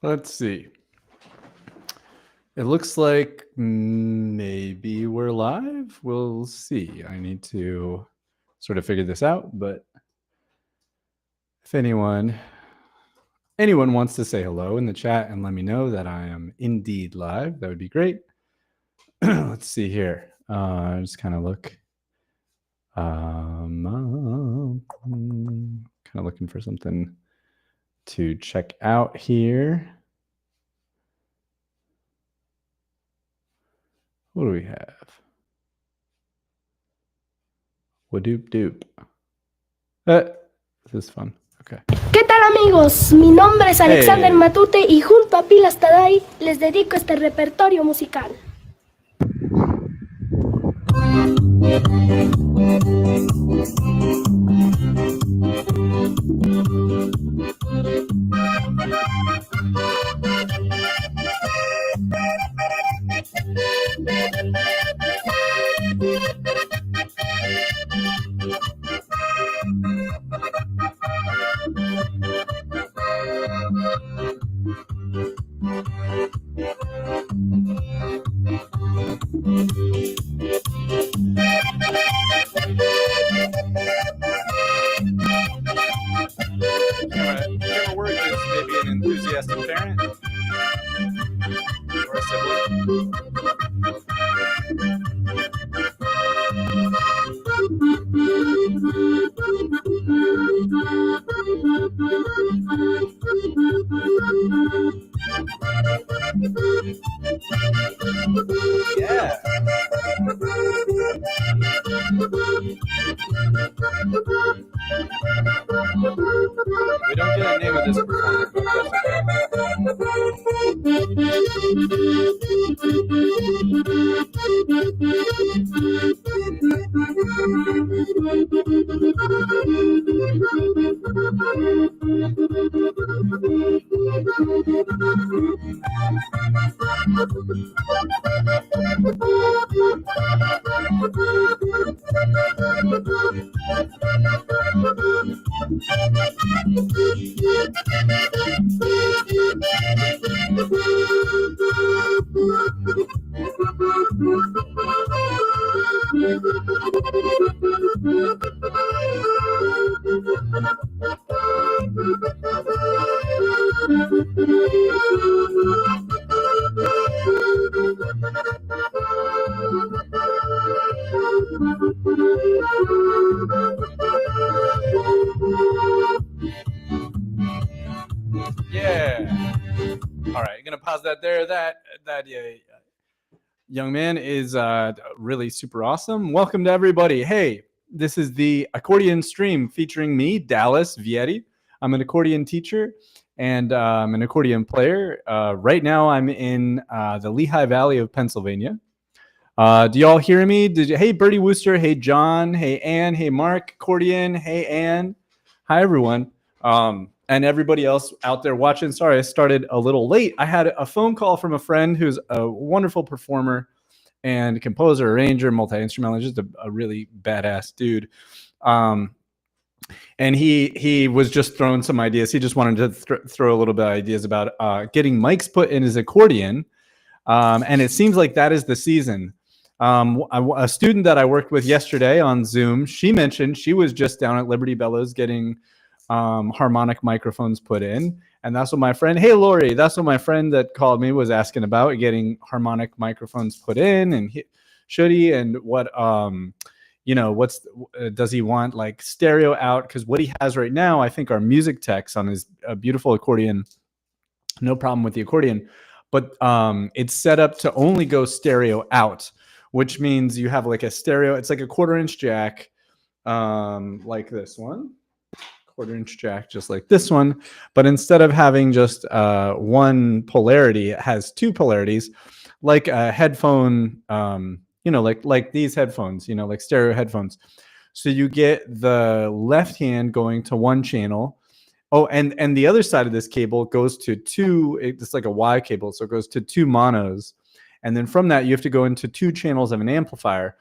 Let's see. It looks like maybe we're live. We'll see. I need to sort of figure this out, but if anyone wants to say hello in the chat and let me know that I am indeed live, that would be great. Let's see here. Just kind of look. Kind of looking for something to check out here. What do we have? Wadoop doop. This is fun. Okay. ¿Qué tal, amigos? Mi nombre es Alexander Matute y junto a Pilas Taday les dedico este repertorio musical. Camera work is maybe an enthusiastic parent or a sibling. Yeah. We don't get a name of this performer, but that's that young man is really super awesome. Welcome to everybody. Hey, this is the accordion stream featuring me, Dallas Vietty. I'm an accordion teacher and I'm an accordion player. Right now I'm in the Lehigh Valley of Pennsylvania. Do y'all hear me? Hey, Bertie Wooster. Hey, John. Hey, Ann. Hey, Mark. Accordion. Hey, Ann. Hi, everyone. And everybody else out there watching. Sorry, I started a little late. I had a phone call from a friend who's a wonderful performer and composer, arranger, multi-instrumentalist, just a really badass dude. And he was just throwing some ideas. He just wanted to throw a little bit of ideas about getting mics put in his accordion. And it seems like that is the season. A student that I worked with yesterday on Zoom, she mentioned she was just down at Liberty Bellows getting harmonic microphones put in, and that's what my friend, hey Lori, that's what my friend that called me was asking about, getting harmonic microphones put in, and should he, and what does he want, like stereo out, because what he has right now, I think, are music techs on his beautiful accordion. No problem with the accordion, but it's set up to only go stereo out, which means you have like a stereo, it's like a 1/4-inch jack, like this one. 1/4-inch jack, just like this one, but instead of having just one polarity, it has two polarities, like a headphone, like these headphones, like stereo headphones. So you get the left hand going to one channel. Oh, and the other side of this cable goes to two, it's like a Y cable, so it goes to two monos. And then from that, you have to go into two channels of an amplifier,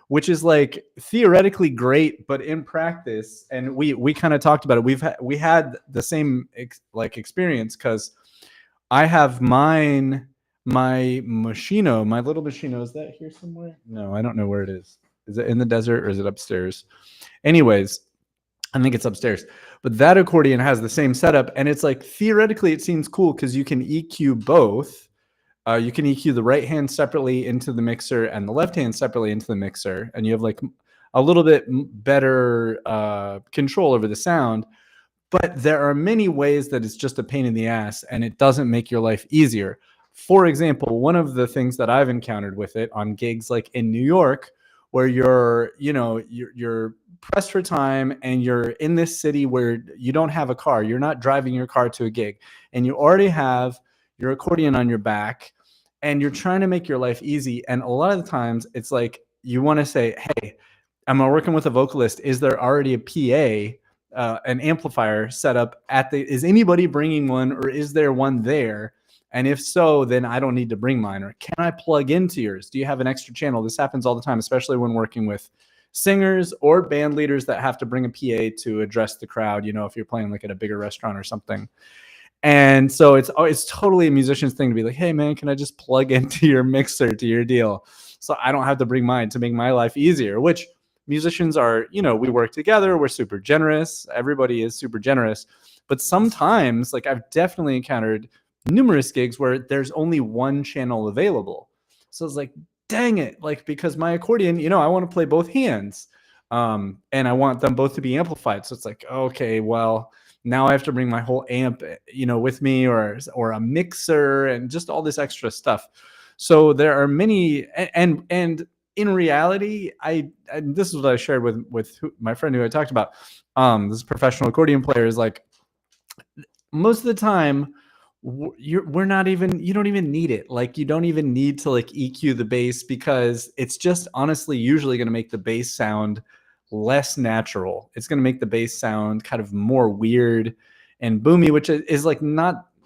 which is like theoretically great, but in practice, and we kind of talked about it. We had the same experience, because I have mine, my Moschino, my little Moschino. Is that here somewhere? No, I don't know where it is. Is it in the desert or is it upstairs? Anyways, I think it's upstairs. But that accordion has the same setup, and it's like theoretically it seems cool because you can EQ both. You can EQ the right hand separately into the mixer and the left hand separately into the mixer, and you have like a little bit better control over the sound. But there are many ways that it's just a pain in the ass and it doesn't make your life easier. For example, one of the things that I've encountered with it on gigs like in New York, where you're pressed for time and you're in this city where you don't have a car, you're not driving your car to a gig, and you already have your accordion on your back and you're trying to make your life easy. And a lot of the times it's like you want to say, hey, am I working with a vocalist? Is there already a PA? An amplifier set up at the, is anybody bringing one, or is there one there? And if so, then I don't need to bring mine. Or can I plug into yours? Do you have an extra channel? This happens all the time, especially when working with singers or band leaders that have to bring a PA to address the crowd, if you're playing like at a bigger restaurant or something. And so it's totally a musician's thing to be like, hey man, can I just plug into your mixer, to your deal, so I don't have to bring mine, to make my life easier? Which musicians are, we work together, we're super generous, everybody is super generous. But sometimes, like, I've definitely encountered numerous gigs where there's only one channel available. So it's like, dang it, like, because my accordion, I want to play both hands, and I want them both to be amplified. So it's like, okay, well, now I have to bring my whole amp, with me, or a mixer, and just all this extra stuff. So there are many, and in reality, this is what I shared with my friend who I talked about. This professional accordion player is like, most of the time, you don't even need it. Like, you don't even need to like EQ the bass, because it's just honestly usually going to make the bass sound less natural. It's going to make the bass sound kind of more weird and boomy, which is like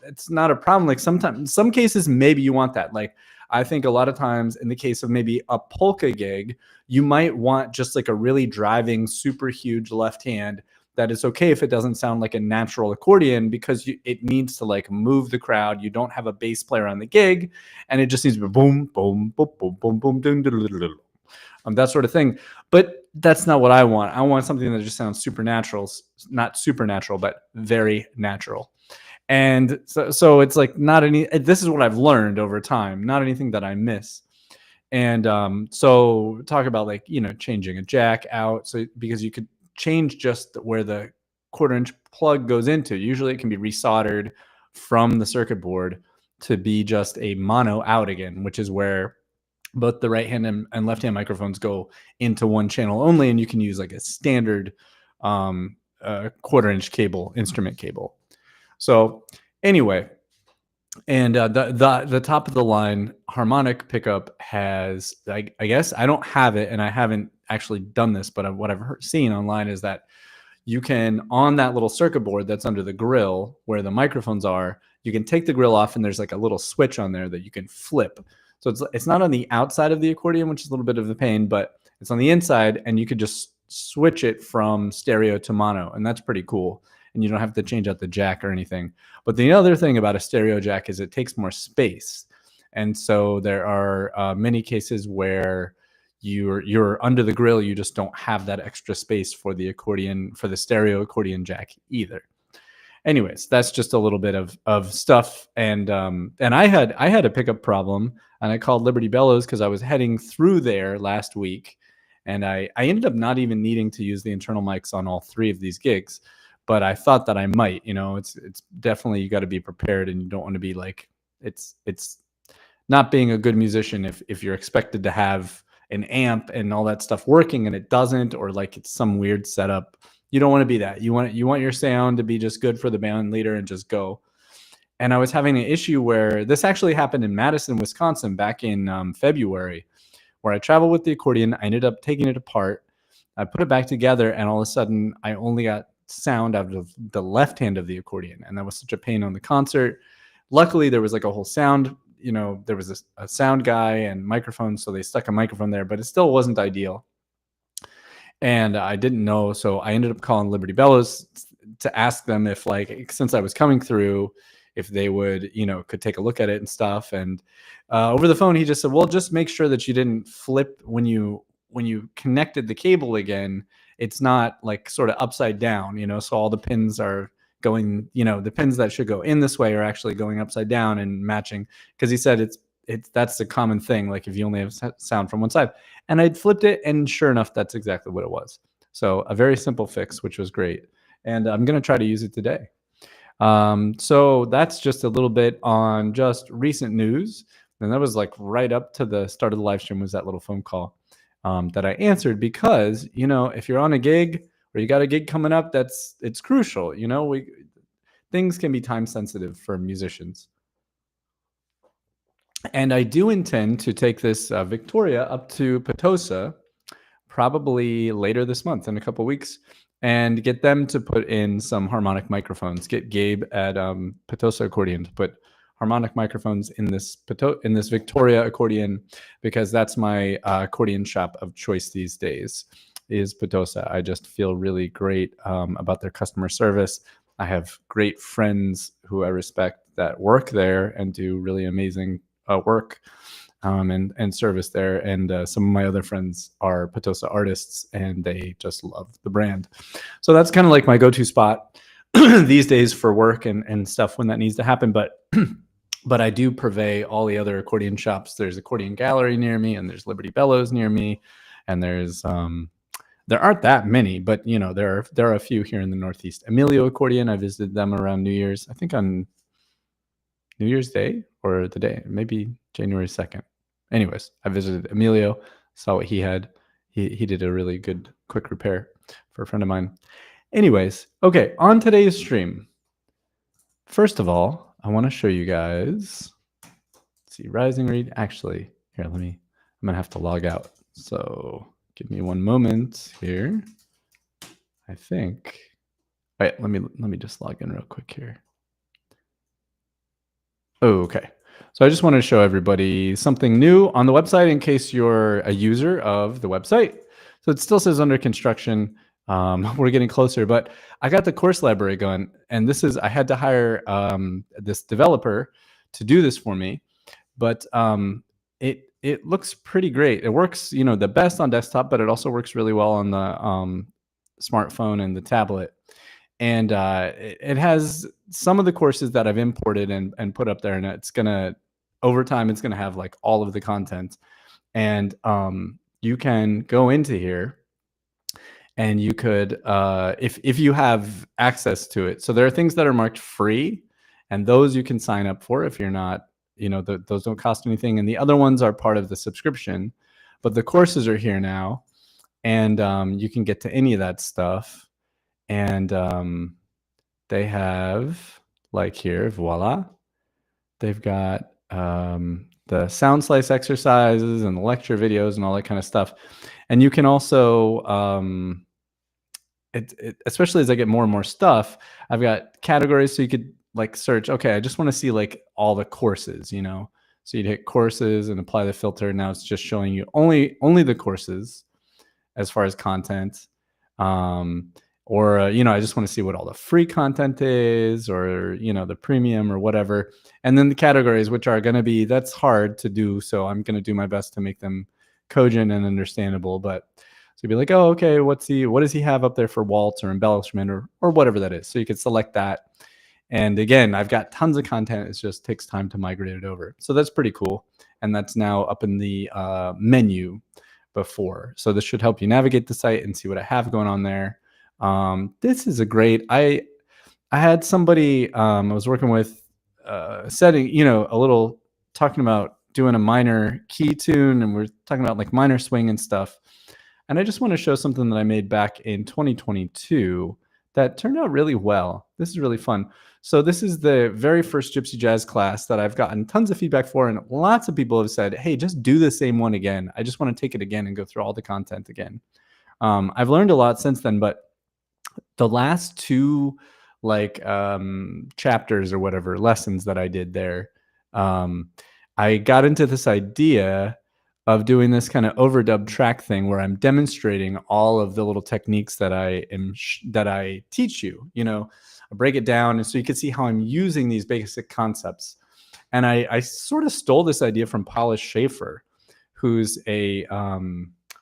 it's not a problem. Like, sometimes, in some cases, maybe you want that. Like, I think a lot of times in the case of maybe a polka gig, you might want just like a really driving, super huge left hand that is okay if it doesn't sound like a natural accordion, because it needs to like move the crowd. You don't have a bass player on the gig, and it just needs to be boom, boom, boom, boom, boom, boom, boom, boom, that sort of thing. But that's not what I want. I want something that just sounds supernatural, not supernatural, but very natural. And so it's like, this is what I've learned over time, not anything that I miss. And so talk about like, changing a jack out. So because you could change just where the 1/4-inch plug goes into. Usually it can be resoldered from the circuit board to be just a mono out again, which is where both the right hand and left hand microphones go into one channel only. And you can use like a standard 1/4-inch cable, instrument cable. So anyway, and the top of the line harmonic pickup has, I guess I don't have it, and I haven't actually done this, but what I've seen online is that you can, on that little circuit board that's under the grill where the microphones are, you can take the grill off, and there's like a little switch on there that you can flip. So it's not on the outside of the accordion, which is a little bit of a pain, but it's on the inside, and you could just switch it from stereo to mono, and that's pretty cool. And you don't have to change out the jack or anything. But the other thing about a stereo jack is it takes more space. And so there are many cases where you're under the grill, you just don't have that extra space for the accordion, for the stereo accordion jack either. Anyways, that's just a little bit of stuff. And I had a pickup problem, and I called Liberty Bellows because I was heading through there last week, and I ended up not even needing to use the internal mics on all 3 of these gigs. But I thought that I might, it's definitely, you got to be prepared, and you don't want to be like, it's not being a good musician if you're expected to have an amp and all that stuff working and it doesn't, or like it's some weird setup. You don't want to be that. You want your sound to be just good for the band leader and just go. And I was having an issue where this actually happened in Madison, Wisconsin back in February, where I traveled with the accordion. I ended up taking it apart. I put it back together, and all of a sudden I only got sound out of the left hand of the accordion, and that was such a pain on the concert. Luckily there was like a whole sound, there was a sound guy and microphone, so they stuck a microphone there, but it still wasn't ideal. And I didn't know, so I ended up calling Liberty Bellows to ask them if, like, since I was coming through, if they would, could take a look at it and stuff. And over the phone, he just said, well, just make sure that you didn't flip when you connected the cable again. It's not like sort of upside down, so all the pins are going, the pins that should go in this way are actually going upside down and matching. Because he said that's a common thing. Like if you only have sound from one side. And I'd flipped it, and sure enough, that's exactly what it was. So a very simple fix, which was great. And I'm going to try to use it today. So that's just a little bit on just recent news. And that was like right up to the start of the live stream was that little phone call that I answered, because, if you're on a gig or you got a gig coming up, it's crucial. Things can be time sensitive for musicians. And I do intend to take this Victoria up to Potosa probably later this month in a couple weeks, and get them to put in some harmonic microphones. Get Gabe at Potosa Accordion to put harmonic microphones in this Victoria accordion, because that's my accordion shop of choice these days is Potosa. I just feel really great about their customer service. I have great friends who I respect that work there and do really amazing work and service there. And some of my other friends are Potosa artists, and they just love the brand. So that's kind of like my go-to spot these days for work and stuff when that needs to happen. But I do purvey all the other accordion shops. There's Accordion Gallery near me, and there's Liberty Bellows near me, and there's there aren't that many, but there are a few here in the Northeast. Emilio Accordion, I visited them around New Year's, I think on New Year's Day or the day, maybe January 2nd. Anyways, I visited Emilio, saw what he had. He did a really good quick repair for a friend of mine. Anyways, okay, on today's stream, first of all, I want to show you guys, let's see, rising read. Actually, here, I'm going to have to log out. So give me one moment here. I think, all right, let me just log in real quick here. Oh, okay. So I just want to show everybody something new on the website in case you're a user of the website. So it still says under construction. We're getting closer, but I got the course library going, and I had to hire this developer to do this for me, but it looks pretty great. It works, the best on desktop, but it also works really well on the smartphone and the tablet. And it has some of the courses that I've imported and put up there, and it's gonna, over time, it's gonna have like all of the content. And you can go into here, and you could, if you have access to it. So there are things that are marked free, and those you can sign up for if you're not, those don't cost anything. And the other ones are part of the subscription, but the courses are here now, and you can get to any of that stuff. And they have, like here, voila, they've got the sound slice exercises and the lecture videos and all that kind of stuff. And you can also, especially as I get more and more stuff, I've got categories, so you could like search, okay, I just want to see like all the courses, so you'd hit courses and apply the filter. Now it's just showing you only the courses as far as content. Or, I just want to see what all the free content is, or, the premium or whatever. And then the categories, which are going to be, that's hard to do. So I'm going to do my best to make them cogent and understandable. But so you'd be like, oh, okay, what does he have up there for waltz or embellishment or whatever that is? So you could select that. And again, I've got tons of content. It just takes time to migrate it over. So that's pretty cool. And that's now up in the menu before. So this should help you navigate the site and see what I have going on there. This is a great, I had somebody I was working with setting, a little talking about doing a minor key tune, and we're talking about like minor swing and stuff. And I just want to show something that I made back in 2022 that turned out really well. This is really fun. So this is the very first Gypsy Jazz class that I've gotten tons of feedback for, and lots of people have said, hey, just do the same one again. I just want to take it again and go through all the content again. I've learned a lot since then, but the last two chapters or whatever lessons that I did there, I got into this idea of doing this kind of overdub track thing where I'm demonstrating all of the little techniques that I teach you. You know, I break it down, and so you can see how I'm using these basic concepts. And I sort of stole this idea from Paulus Schaefer, who's a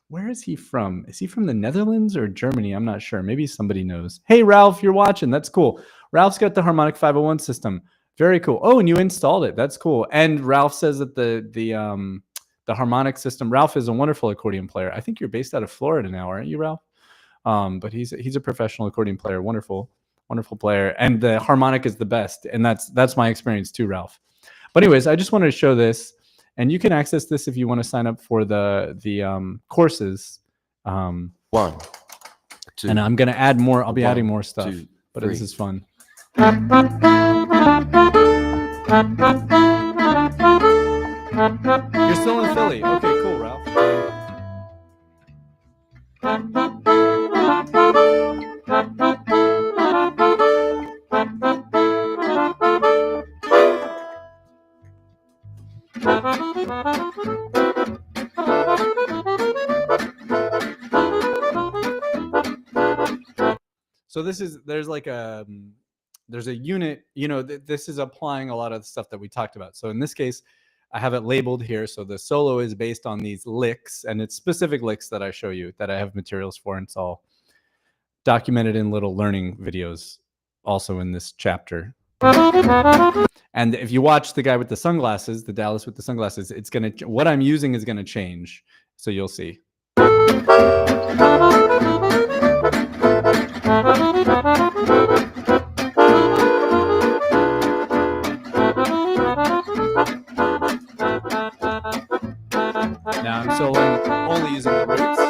where is he from? Is he from the Netherlands or Germany? I'm not sure. Maybe somebody knows. Hey, Ralph, you're watching. That's cool. Ralph's got the harmonic 501 system. Very cool. Oh, and you installed it. That's cool. And Ralph says that the harmonic system. Ralph is a wonderful accordion player. I think you're based out of Florida now, aren't you, Ralph? But he's a professional accordion player. Wonderful player. And the harmonic is the best. And that's my experience too, Ralph. But anyways, I just wanted to show this. And you can access this if you want to sign up for the courses. 1, 2. And I'm going to add more. I'll be adding more stuff. 2, but 3. This is fun. You're still in Philly. Okay, cool, Ralph. So there's a unit, you know, this is applying a lot of the stuff that we talked about. So in this case, I have it labeled here. So the solo is based on these licks, and it's specific licks that I show you that I have materials for, and it's all documented in little learning videos also in this chapter. And if you watch the guy with the sunglasses, the Dallas with the sunglasses, what I'm using is going to change. So you'll see. Now I'm soloing, only using the roots.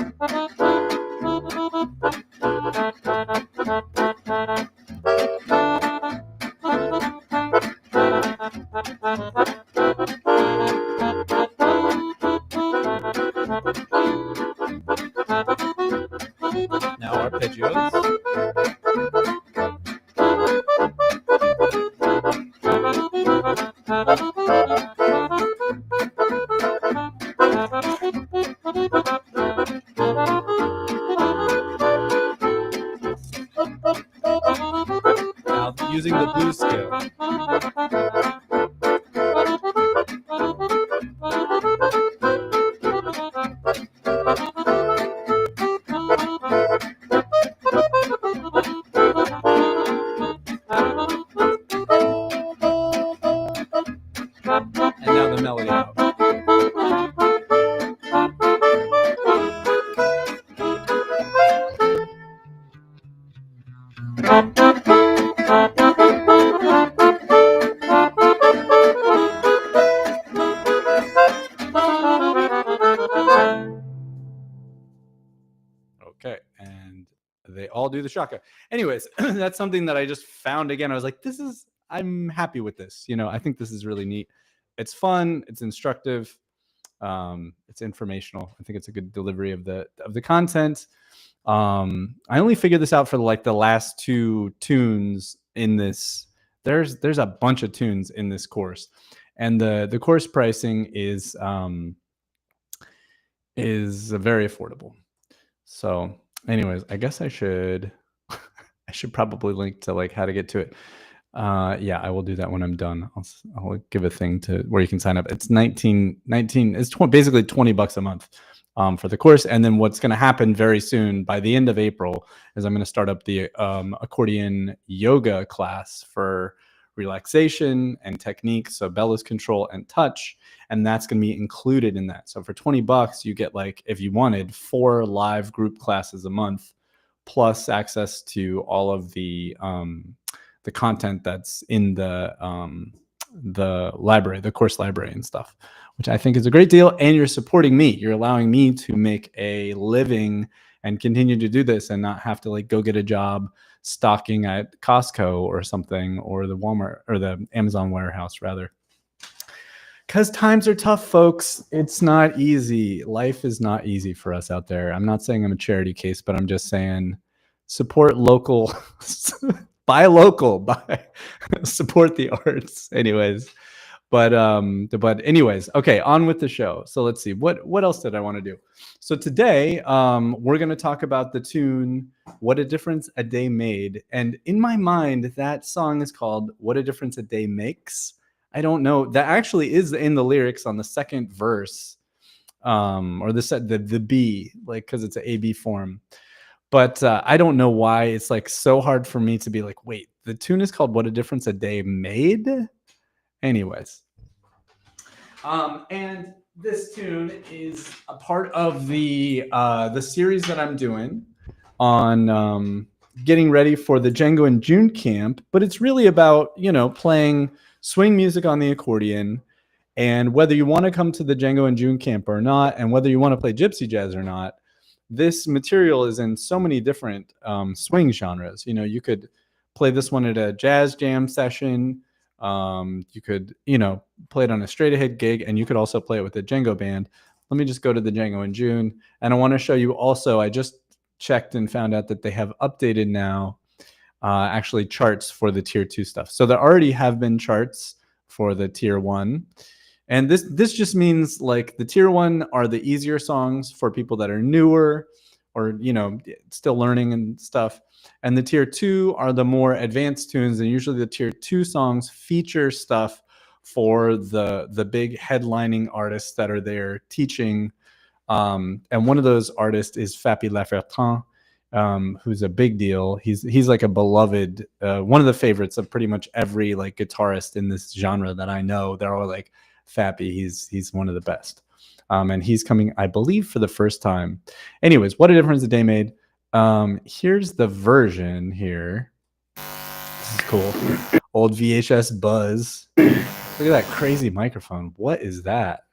Now arpeggios. Now using the blues scale. And now the melody out. Okay, and they all do the shaka. Anyways, that's something that I just found again. I was like, I'm happy with this. You know, I think this is really neat. It's fun. It's instructive. It's informational. I think it's a good delivery of the content. I only figured this out for like the last 2 tunes in this. There's a bunch of tunes in this course, and the course pricing is very affordable. So anyways, I guess I should probably link to like how to get to it. Yeah, I will do that when I'm done. I'll give a thing to where you can sign up. It's basically $20 a month for the course. And then what's going to happen very soon by the end of April is I'm going to start up the accordion yoga class for relaxation and technique. So bellows control and touch. And that's going to be included in that. So for $20, you get, like, if you wanted, 4 live group classes a month, plus access to all of the content that's in the library, the course library and stuff, which I think is a great deal. And you're supporting me. You're allowing me to make a living and continue to do this and not have to like go get a job stocking at Costco or something, or the Walmart or the Amazon warehouse rather. Because times are tough, folks. It's not easy. Life is not easy for us out there. I'm not saying I'm a charity case, but I'm just saying support local. Buy local, support the arts. Anyways, But anyways, okay, on with the show. So let's see, what else did I want to do? So today we're going to talk about the tune What a Difference a Day Made. And in my mind, that song is called What a Difference a Day Makes. I don't know. That actually is in the lyrics on the second verse, or the B, like, because it's an A-B form. But I don't know why it's like so hard for me to be like, wait, the tune is called What a Difference a Day Made? Anyways. And this tune is a part of the series that I'm doing on getting ready for the Django and June camp, but it's really about, playing swing music on the accordion. And whether you want to come to the Django and June camp or not, and whether you want to play gypsy jazz or not, this material is in so many different swing genres. You could play this one at a jazz jam session. You could, play it on a straight ahead gig, and you could also play it with the Django band. Let me just go to the Django in June. And I want to show you also, I just checked and found out that they have updated now actually charts for the tier 2 stuff. So there already have been charts for the tier 1. And this just means like the tier 1 are the easier songs for people that are newer or, still learning and stuff. And the tier 2 are the more advanced tunes. And usually the tier 2 songs feature stuff for the big headlining artists that are there teaching. And one of those artists is Fappy Lafertin, who's a big deal. He's like a beloved, one of the favorites of pretty much every like guitarist in this genre that I know. They're all like, Fappy, he's one of the best. And he's coming, I believe, for the first time. Anyways, What a Difference a Day Made. Here's the version here. This is cool. Old VHS buzz. Look at that crazy microphone. What is that?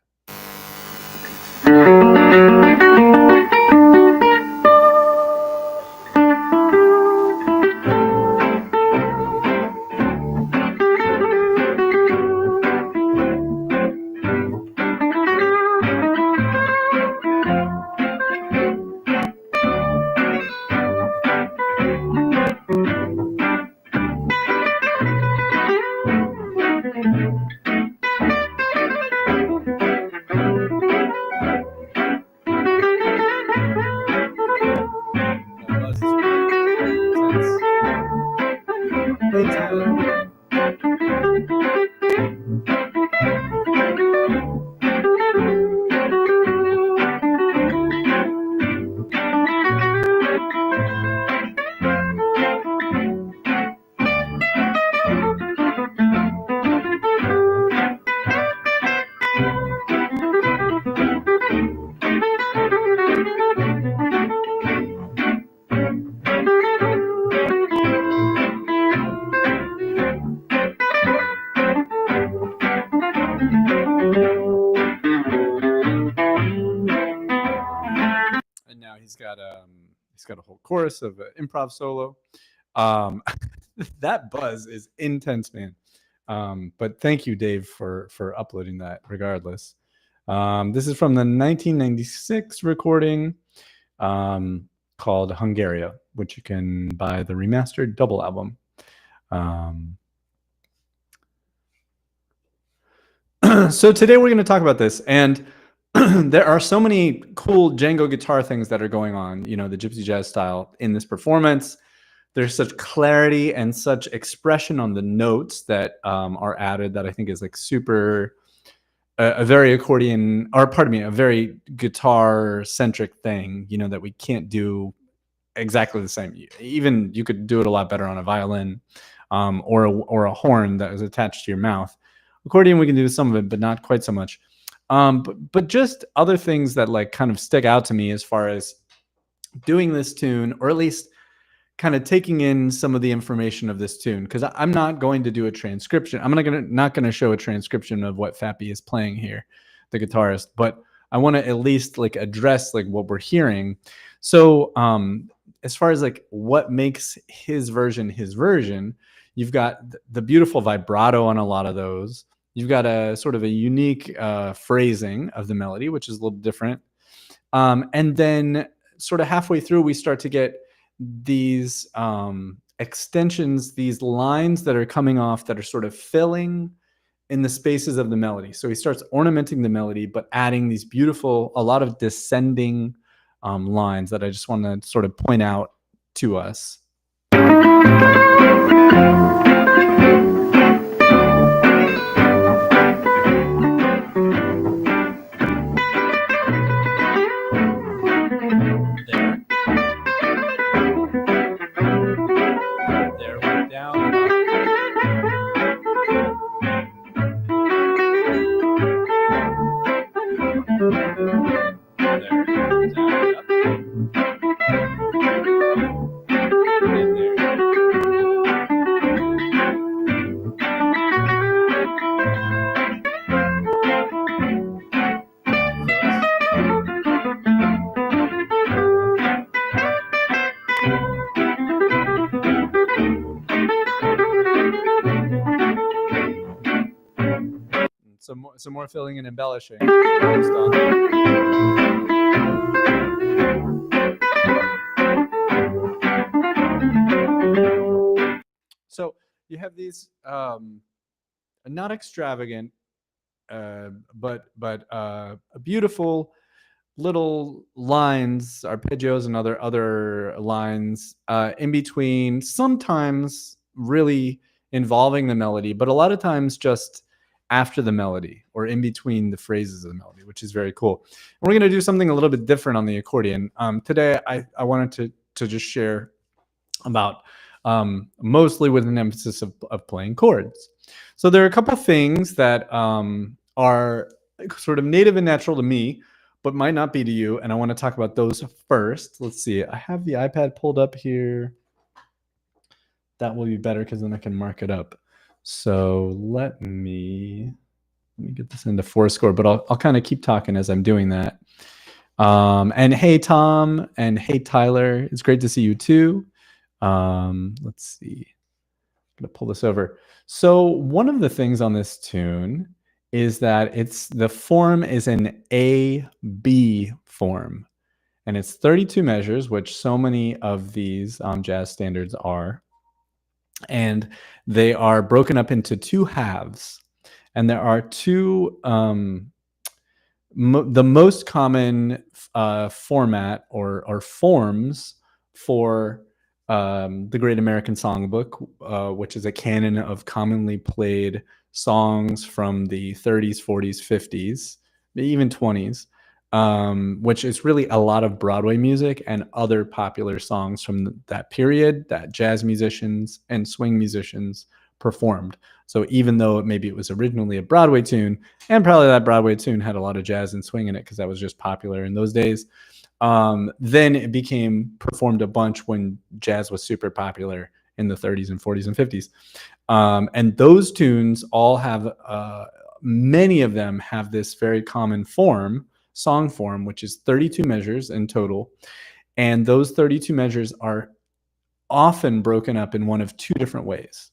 He's got a whole chorus of an improv solo. That buzz is intense, man. But thank you, Dave, for uploading that regardless. This is from the 1996 recording called Hungaria, which you can buy the remastered double album. So today we're going to talk about this, and there are so many cool Django guitar things that are going on, the gypsy jazz style in this performance. There's such clarity and such expression on the notes that are added that I think is like super, a very accordion, or pardon me, a very guitar centric thing, that we can't do exactly the same. Even you could do it a lot better on a violin or a horn that is attached to your mouth. Accordion, we can do some of it, but not quite so much. But just other things that like kind of stick out to me as far as doing this tune, or at least kind of taking in some of the information of this tune, because I'm not going to do a transcription. I'm not going to show a transcription of what Fappy is playing here, the guitarist, but I want to at least like address like what we're hearing. So as far as like what makes his version, you've got the beautiful vibrato on a lot of those. You've got a sort of a unique phrasing of the melody, which is a little different. And then sort of halfway through, we start to get these extensions, these lines that are coming off that are sort of filling in the spaces of the melody. So he starts ornamenting the melody, but adding these beautiful, a lot of descending lines that I just want to sort of point out to us. Some more filling and embellishing. So you have these not extravagant, but beautiful little lines, arpeggios, and other lines in between. Sometimes really involving the melody, but a lot of times just after the melody or in between the phrases of the melody, which is very cool. And we're going to do something a little bit different on the accordion. Today, I wanted to just share about mostly with an emphasis of playing chords. So there are a couple things that are sort of native and natural to me, but might not be to you. And I want to talk about those first. Let's see. I have the iPad pulled up here. That will be better because then I can mark it up. So let me get this into Fourscore, but I'll kind of keep talking as I'm doing that. And hey, Tom, and hey, Tyler. It's great to see you too. Let's see. I'm going to pull this over. So one of the things on this tune is that the form is an A-B form. And it's 32 measures, which so many of these jazz standards are. And they are broken up into two halves. And there are two, the most common format or forms for the Great American Songbook, which is a canon of commonly played songs from the 30s, 40s, 50s, even 20s, which is really a lot of Broadway music and other popular songs from that period that jazz musicians and swing musicians performed. So even though maybe it was originally a Broadway tune, and probably that Broadway tune had a lot of jazz and swing in it because that was just popular in those days, then it became performed a bunch when jazz was super popular in the 30s and 40s and 50s. And those tunes all have, many of them have this very common form, song form, which is 32 measures in total. And those 32 measures are often broken up in one of two different ways.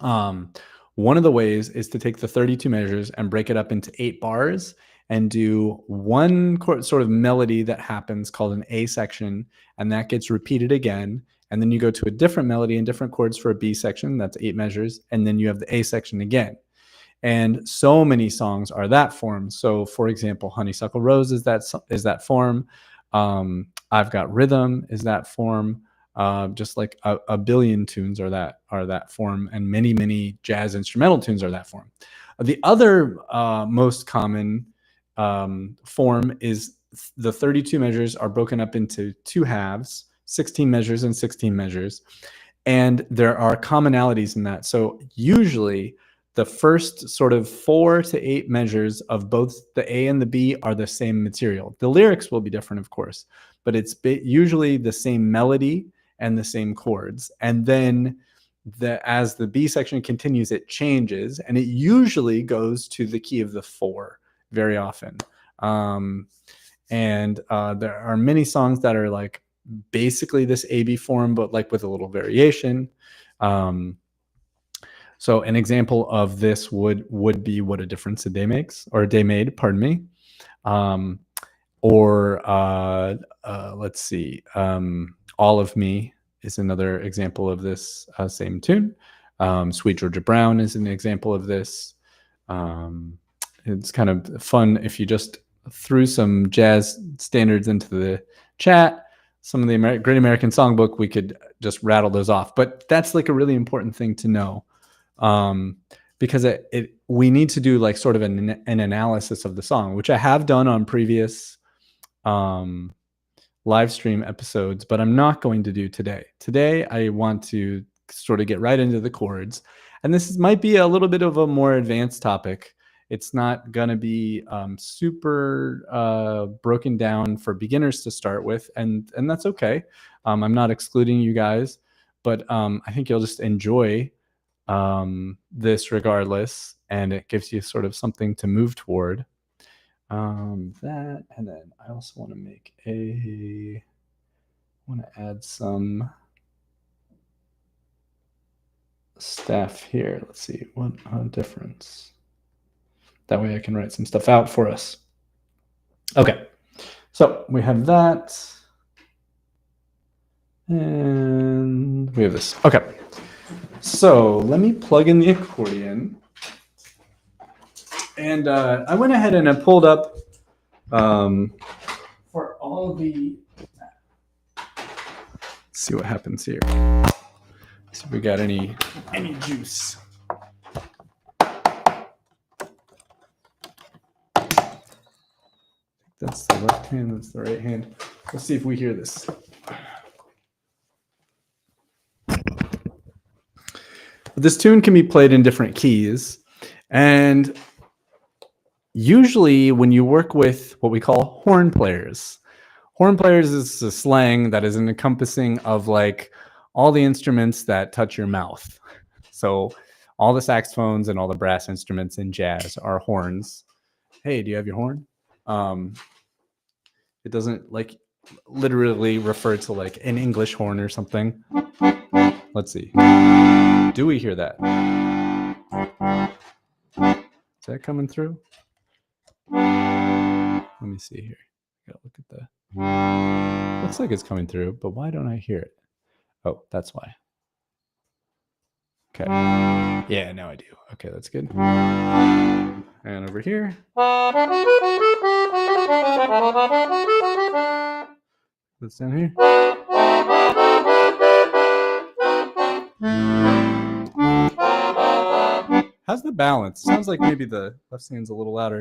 One of the ways is to take the 32 measures and break it up into 8 bars and do one sort of melody that happens called an A section, and that gets repeated again. And then you go to a different melody and different chords for a B section, that's 8 measures, and then you have the A section again. And so many songs are that form. So for example, Honeysuckle Rose is that form. I've Got Rhythm is that form. Just like a billion tunes are that form, and many jazz instrumental tunes are that form. The other most common form is the 32 measures are broken up into two halves, 16 measures and 16 measures, and there are commonalities in that. So usually the first sort of 4 to 8 measures of both the A and the B are the same material. The lyrics will be different, of course, but it's usually the same melody and the same chords. And then as the B section continues, it changes, and it usually goes to the key of the 4 very often. And there are many songs that are like basically this A-B form, but like with a little variation. So an example of this would be What a Difference a Day Makes, or a Day Made, pardon me. Let's see, All of Me is another example of this same tune. Sweet Georgia Brown is an example of this. It's kind of fun if you just threw some jazz standards into the chat, some of the Great American Songbook, we could just rattle those off. But that's like a really important thing to know, because we need to do like sort of an analysis of the song, which I have done on previous live stream episodes, but I'm not going to do today. Today, I want to sort of get right into the chords. And this might be a little bit of a more advanced topic. It's not going to be super broken down for beginners to start with, and that's okay. I'm not excluding you guys, but I think you'll just enjoy this regardless, and it gives you sort of something to move toward. That, and then I also want to add some staff here. Let's see what difference. That way I can write some stuff out for us. Okay, so we have that. And we have this. Okay, so let me plug in the accordion. And I went ahead and I pulled up for all the... Let's see what happens here. See if we got any juice. That's the left hand, that's the right hand. Let's see if we hear this. This tune can be played in different keys. And usually when you work with what we call horn players is a slang that is an encompassing of like all the instruments that touch your mouth. So all the saxophones and all the brass instruments in jazz are horns. Hey, do you have your horn? It doesn't like literally refer to like an English horn or something. Let's see. Do we hear that? Is that coming through? Let me see here. I gotta look at the... Looks like it's coming through, but why don't I hear it? Oh, that's why. Okay. Yeah, now I do. Okay, that's good. And over here. That's down here. How's the balance? Sounds like maybe the left hand's a little louder.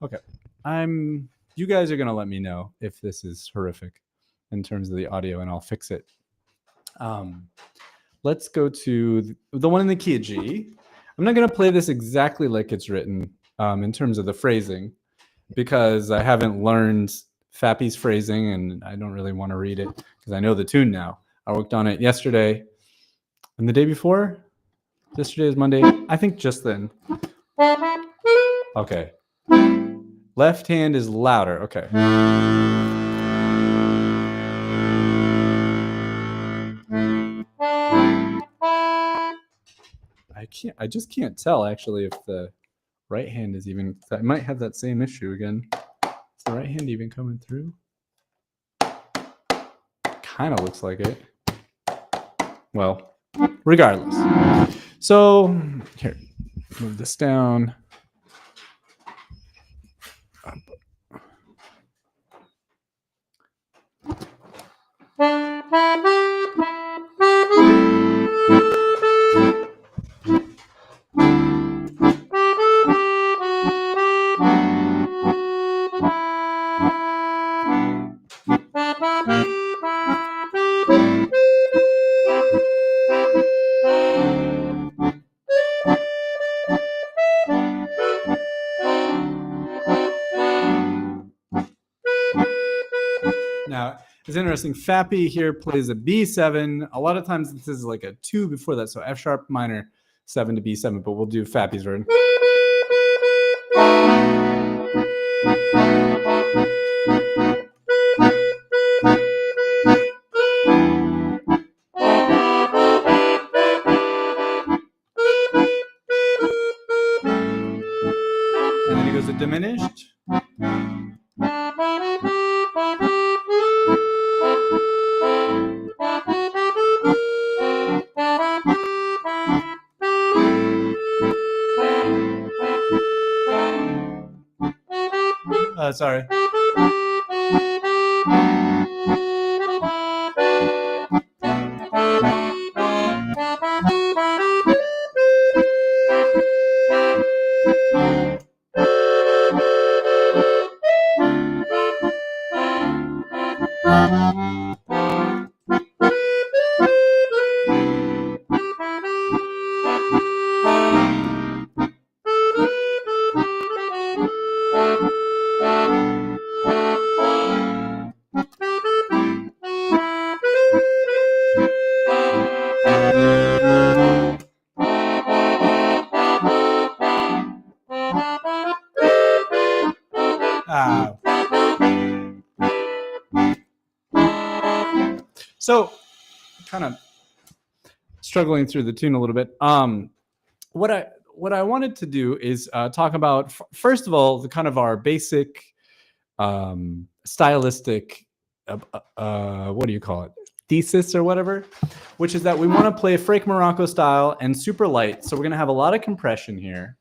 Okay. You guys are going to let me know if this is horrific in terms of the audio, and I'll fix it. Let's go to the one in the key of G. I'm not going to play this exactly like it's written in terms of the phrasing, because I haven't learned Fappy's phrasing and I don't really want to read it because I know the tune now. I worked on it yesterday and the day before. Yesterday is Monday. I think just then. Okay. Left hand is louder. Okay. I just can't tell actually if the right hand is even... I might have that same issue again. Is the right hand even coming through? Kind of looks like it. Well, regardless. So here, move this down. Now, it's interesting. Fappy here plays a B7. A lot of times this is like a 2 before that, so F sharp minor 7 to B7, but we'll do Fappy's version. And diminished. Sorry. So, kind of struggling through the tune a little bit. What I wanted to do is talk about first of all the kind of our basic stylistic what do you call it, thesis or whatever, which is that we want to play Frank Morocco style and super light. So we're going to have a lot of compression here.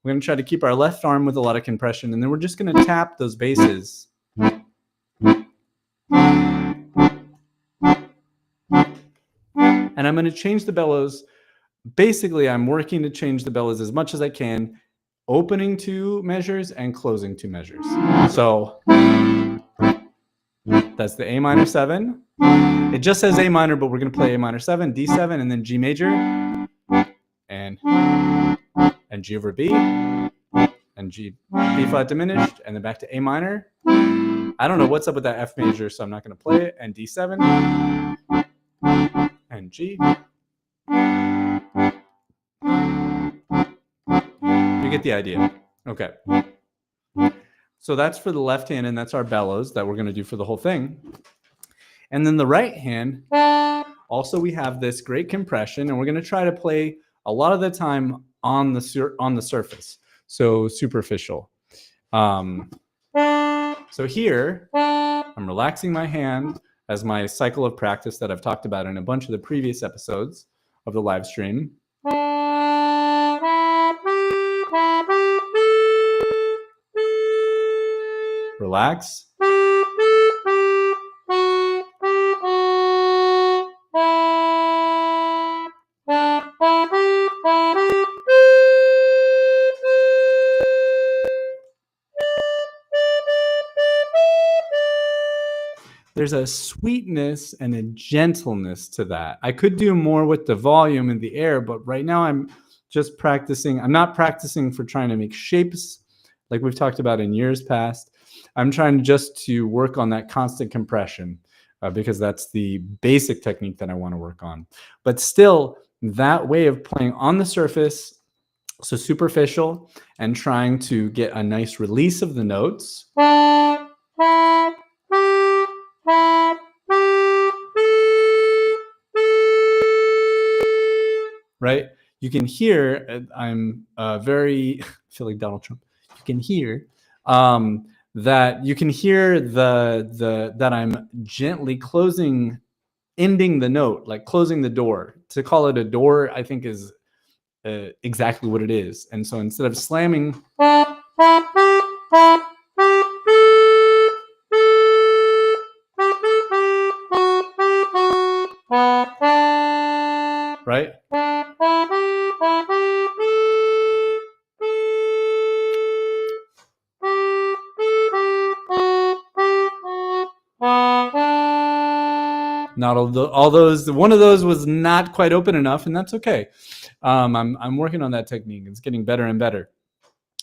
We're going to try to keep our left arm with a lot of compression, and then we're just going to tap those basses. And I'm going to change the bellows. Basically, I'm working to change the bellows as much as I can, opening 2 measures and closing 2 measures. So that's the A minor 7. It just says A minor, but we're going to play A minor 7, D7, and then G major, and G over B, and G, B flat diminished, and then back to A minor. I don't know what's up with that F major, so I'm not going to play it, and D7, and G. You get the idea. Okay. So that's for the left hand, and that's our bellows that we're going to do for the whole thing. And then the right hand, also we have this great compression, and we're going to try to play a lot of the time on the surface, so superficial. So here, I'm relaxing my hand as my cycle of practice that I've talked about in a bunch of the previous episodes of the live stream. Relax. There's a sweetness and a gentleness to that. I could do more with the volume in the air, but right now I'm just practicing. I'm not practicing for trying to make shapes like we've talked about in years past. I'm trying just to work on that constant compression because that's the basic technique that I want to work on. But still, that way of playing on the surface, so superficial, and trying to get a nice release of the notes. Right? You can hear, I'm very, I feel like Donald Trump. You can hear that that I'm gently ending the note, like closing the door. To call it a door, I think is exactly what it is. And so instead of slamming, right? Not all those. One of those was not quite open enough, and that's okay. I'm working on that technique. It's getting better and better.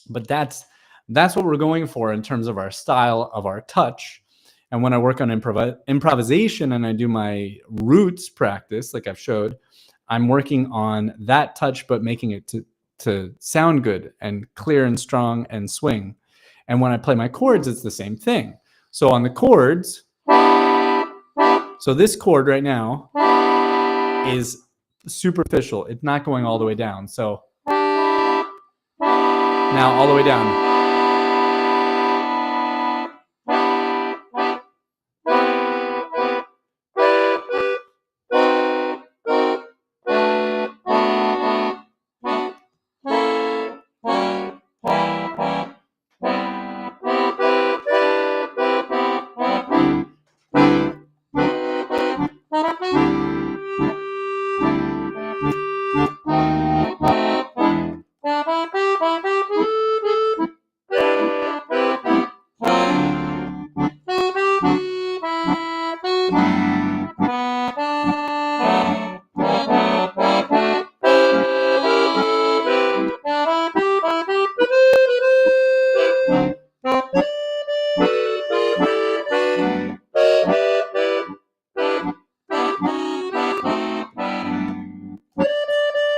But that's what we're going for in terms of our style, of our touch. And when I work on improvisation and I do my roots practice, like I've showed, I'm working on that touch, but making it to sound good and clear and strong and swing. And when I play my chords, it's the same thing. So on the chords, so this chord right now is superficial. It's not going all the way down. So now all the way down.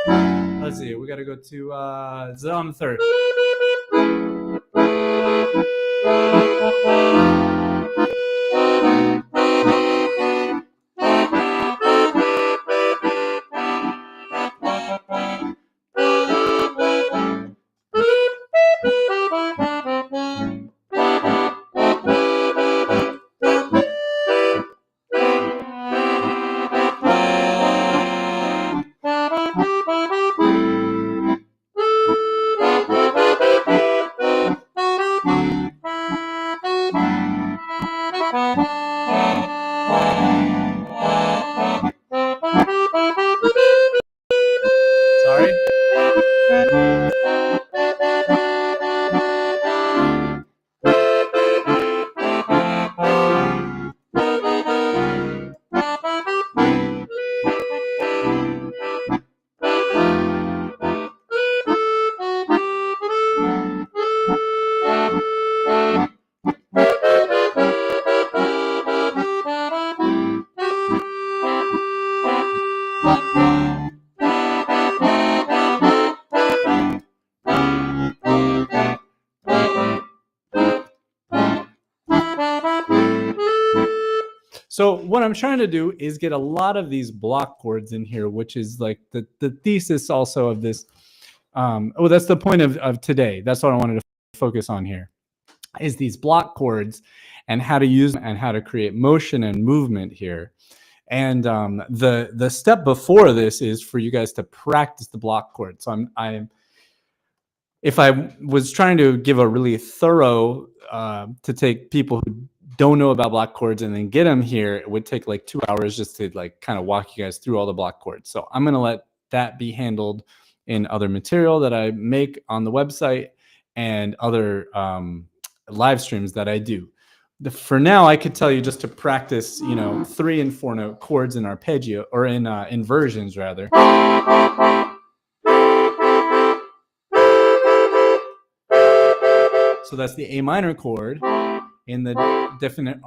Let's see. We got to go to is it on the third? Sorry. So what I'm trying to do is get a lot of these block chords in here, which is like the thesis also of this. That's the point of today. That's what I wanted to focus on here, is these block chords and how to use them and how to create motion and movement here. And the step before this is for you guys to practice the block chords. So if I was trying to give a really thorough to take people who don't know about block chords and then get them here, it would take like 2 hours just to like kind of walk you guys through all the block chords. So I'm going to let that be handled in other material that I make on the website and other live streams that I do. For now, I could tell you just to practice, 3 and 4 note chords in arpeggio, or in inversions rather. So that's the A minor chord in the definite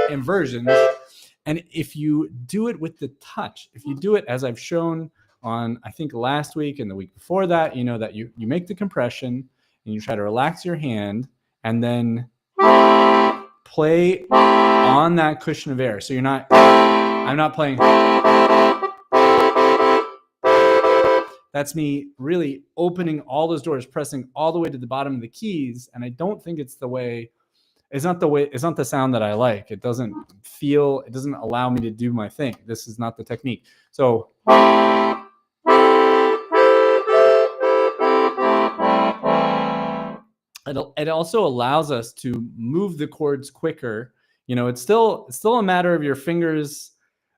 inversions. And if you do it with the touch, if you do it as I've shown on, I think last week and the week before that, that you make the compression and you try to relax your hand and then play on that cushion of air. So I'm not playing. That's me really opening all those doors, pressing all the way to the bottom of the keys. And I don't think it's not the sound that I like. It doesn't allow me to do my thing. This is not the technique. So it also allows us to move the chords quicker. It's still a matter of your fingers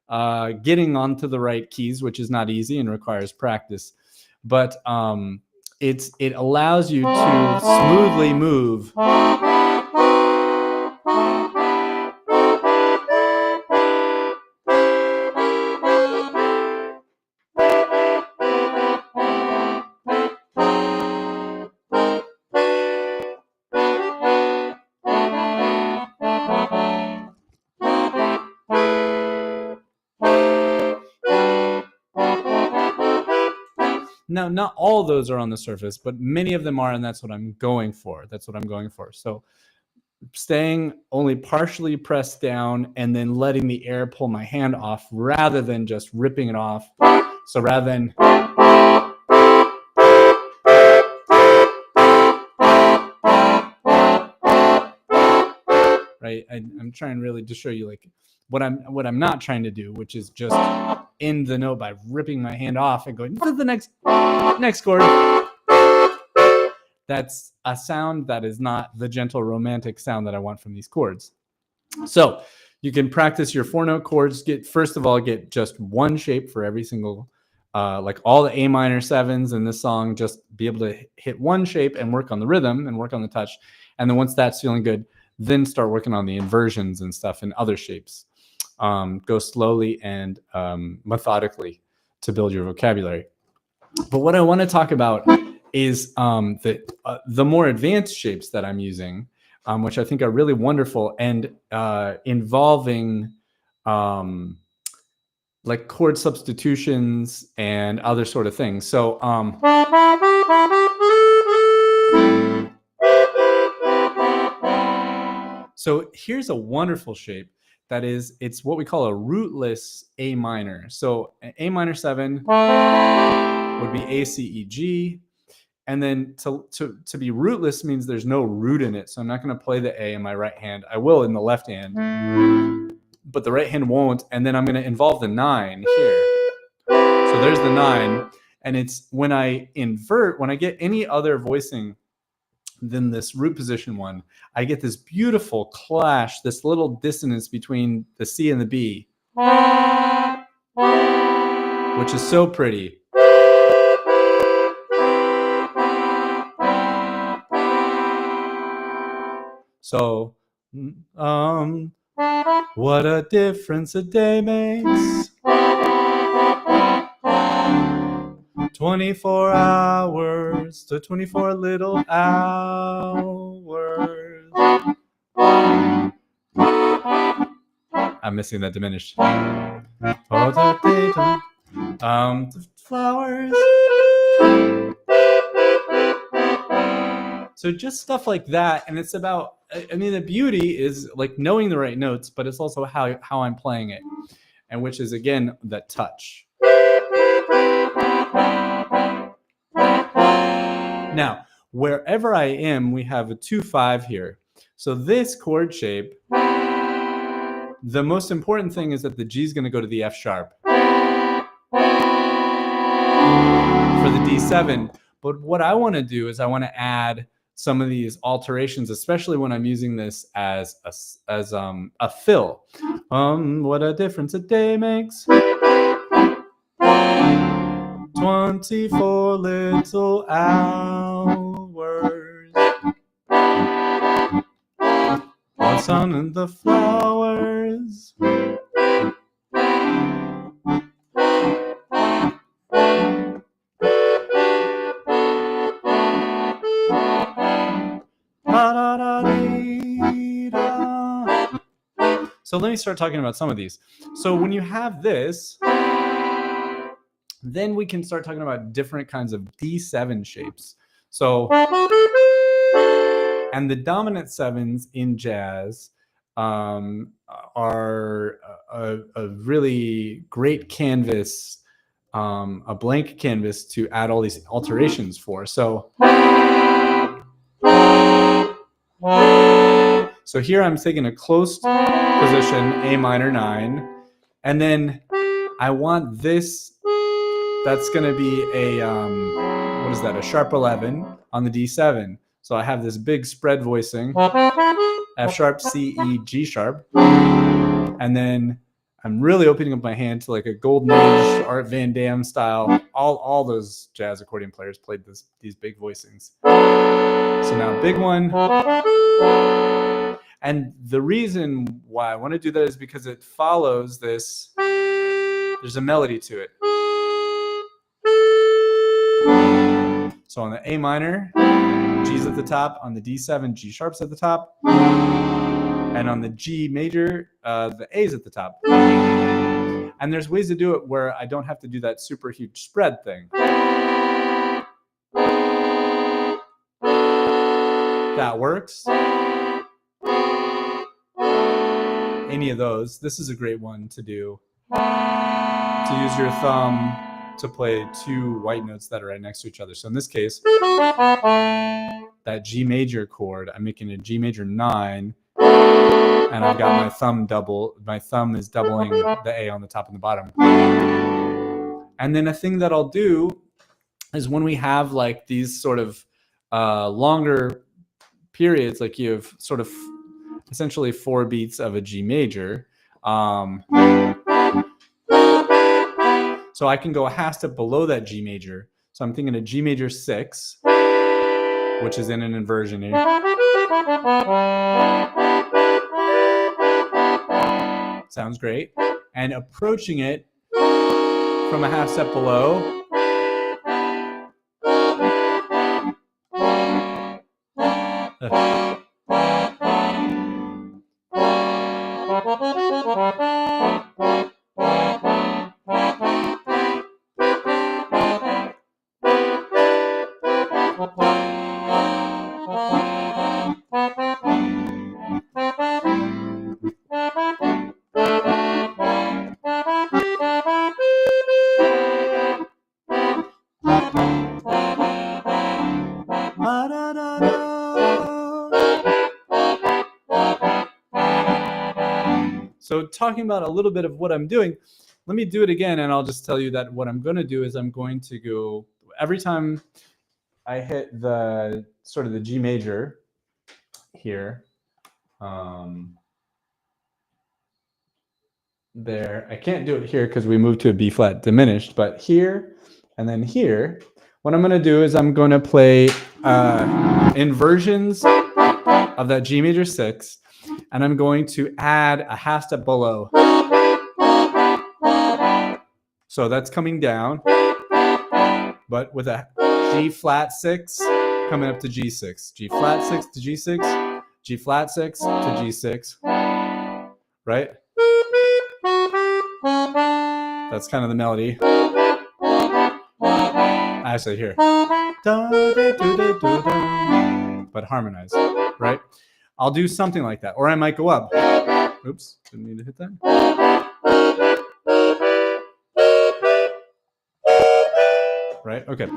getting onto the right keys, which is not easy and requires practice. But it allows you to smoothly move. Now, not all of those are on the surface, but many of them are, and that's what I'm going for. So staying only partially pressed down and then letting the air pull my hand off rather than just ripping it off. So rather than right, I'm trying really to show you like what I'm not trying to do, which is just end the note by ripping my hand off and going to the next chord. That's a sound that is not the gentle romantic sound that I want from these chords. So you can practice your 4-note chords. First of all, get just one shape for every single, like all the A minor 7s in this song, just be able to hit one shape and work on the rhythm and work on the touch. And then once that's feeling good, then start working on the inversions and stuff in other shapes. Go slowly and methodically to build your vocabulary. But what I want to talk about is the more advanced shapes that I'm using, which I think are really wonderful and involving like chord substitutions and other sort of things. So so here's a wonderful shape that is, it's what we call a rootless A minor. So A minor 7 would be A, C, E, G. And then to be rootless means there's no root in it. So I'm not going to play the A in my right hand. I will in the left hand, but the right hand won't. And then I'm going to involve the 9 here. So there's the 9. And it's when I invert, when I get any other voicing than this root position one, I get this beautiful clash, this little dissonance between the C and the B, which is so pretty. So, what a difference a day makes. 24 hours to 24 little hours. I'm missing that diminished. The flowers. So just stuff like that, and it's about, I mean, the beauty is like knowing the right notes, but it's also how I'm playing it, and which is again that touch. Now, wherever I am, we have a 2-5 here. So this chord shape, the most important thing is that the G is going to go to the F sharp for the D7. But what I want to do is I want to add some of these alterations, especially when I'm using this as a fill. What a difference a day makes. 24 little hours. The sun and the flowers. So let me start talking about some of these. So when you have this, then we can start talking about different kinds of D7 shapes. So, and the dominant 7s in jazz are a really great canvas, a blank canvas to add all these alterations for. So here I'm taking a close position, A minor 9, and then I want this, that's going to be a, what is that, a sharp 11 on the D7. So I have this big spread voicing, F sharp, C, E, G sharp, and then I'm really opening up my hand to like a Golden Age Art Van Damme style. All those jazz accordion players played these big voicings. So now a big one. And the reason why I want to do that is because it follows this. There's a melody to it. So on the A minor, G's at the top. On the D7, G sharp's at the top. And on the G major, the A's at the top. And there's ways to do it where I don't have to do that super huge spread thing. That works. Any of those. This is a great one to do. To use your thumb to play two white notes that are right next to each other. So in this case, that G major chord, I'm making a G major 9, and I've got my thumb is doubling the A on the top and the bottom. And then a thing that I'll do is when we have like these sort of longer periods, like you have sort of essentially 4 beats of a G major. So I can go a half step below that G major. So I'm thinking a G major 6, which is in an inversion here. Sounds great. And approaching it from a half step below. So talking about a little bit of what I'm doing, let me do it again, and I'll just tell you that what I'm going to do is I'm going to go every time I hit the sort of the G major here. There, I can't do it here because we moved to a B flat diminished, but here and then here, what I'm going to do is I'm going to play inversions of that G major 6, and I'm going to add a half step below. So that's coming down, but with a G flat 6 coming up to G6, G flat 6 to G6, G flat 6 to G6, right? That's kind of the melody. Actually, here. But harmonized, right? I'll do something like that. Or I might go up. Oops, didn't mean to hit that. Right? Okay.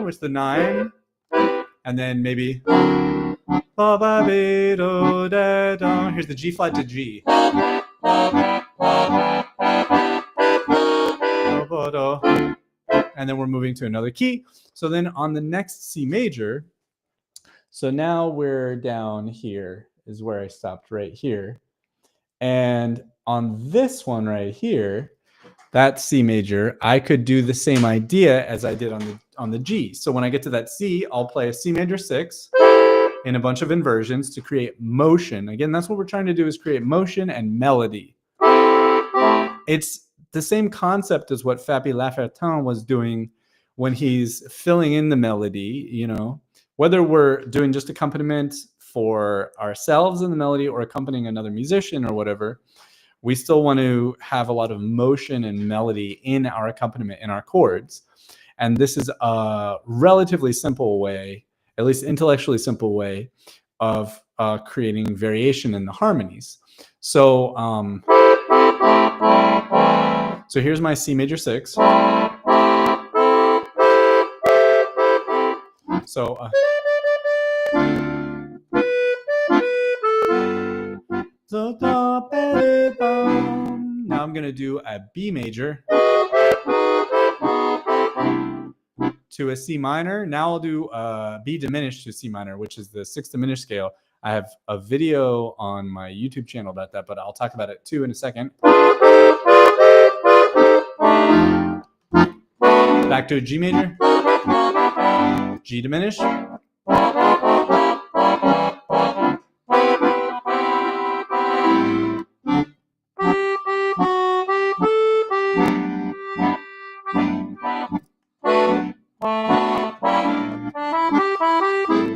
Where's the 9? And then maybe here's the G flat to G. And then we're moving to another key. So then on the next C major, so now we're down here is where I stopped right here. And on this one right here, that C major, I could do the same idea as I did on the G. So when I get to that C, I'll play a C major 6 in a bunch of inversions to create motion. Again, that's what we're trying to do, is create motion and melody. It's the same concept as what Fabien Lafertin was doing when he's filling in the melody, you know, whether we're doing just accompaniment for ourselves in the melody or accompanying another musician or whatever, we still want to have a lot of motion and melody in our accompaniment, in our chords. And this is a relatively simple way, at least intellectually simple way, of creating variation in the harmonies. So, so here's my C major 6. So, now I'm going to do a B major to a C minor. Now I'll do B diminished to C minor, which is the 6th diminished scale. I have a video on my YouTube channel about that, but I'll talk about it too in a second. Back to a G major, G diminished.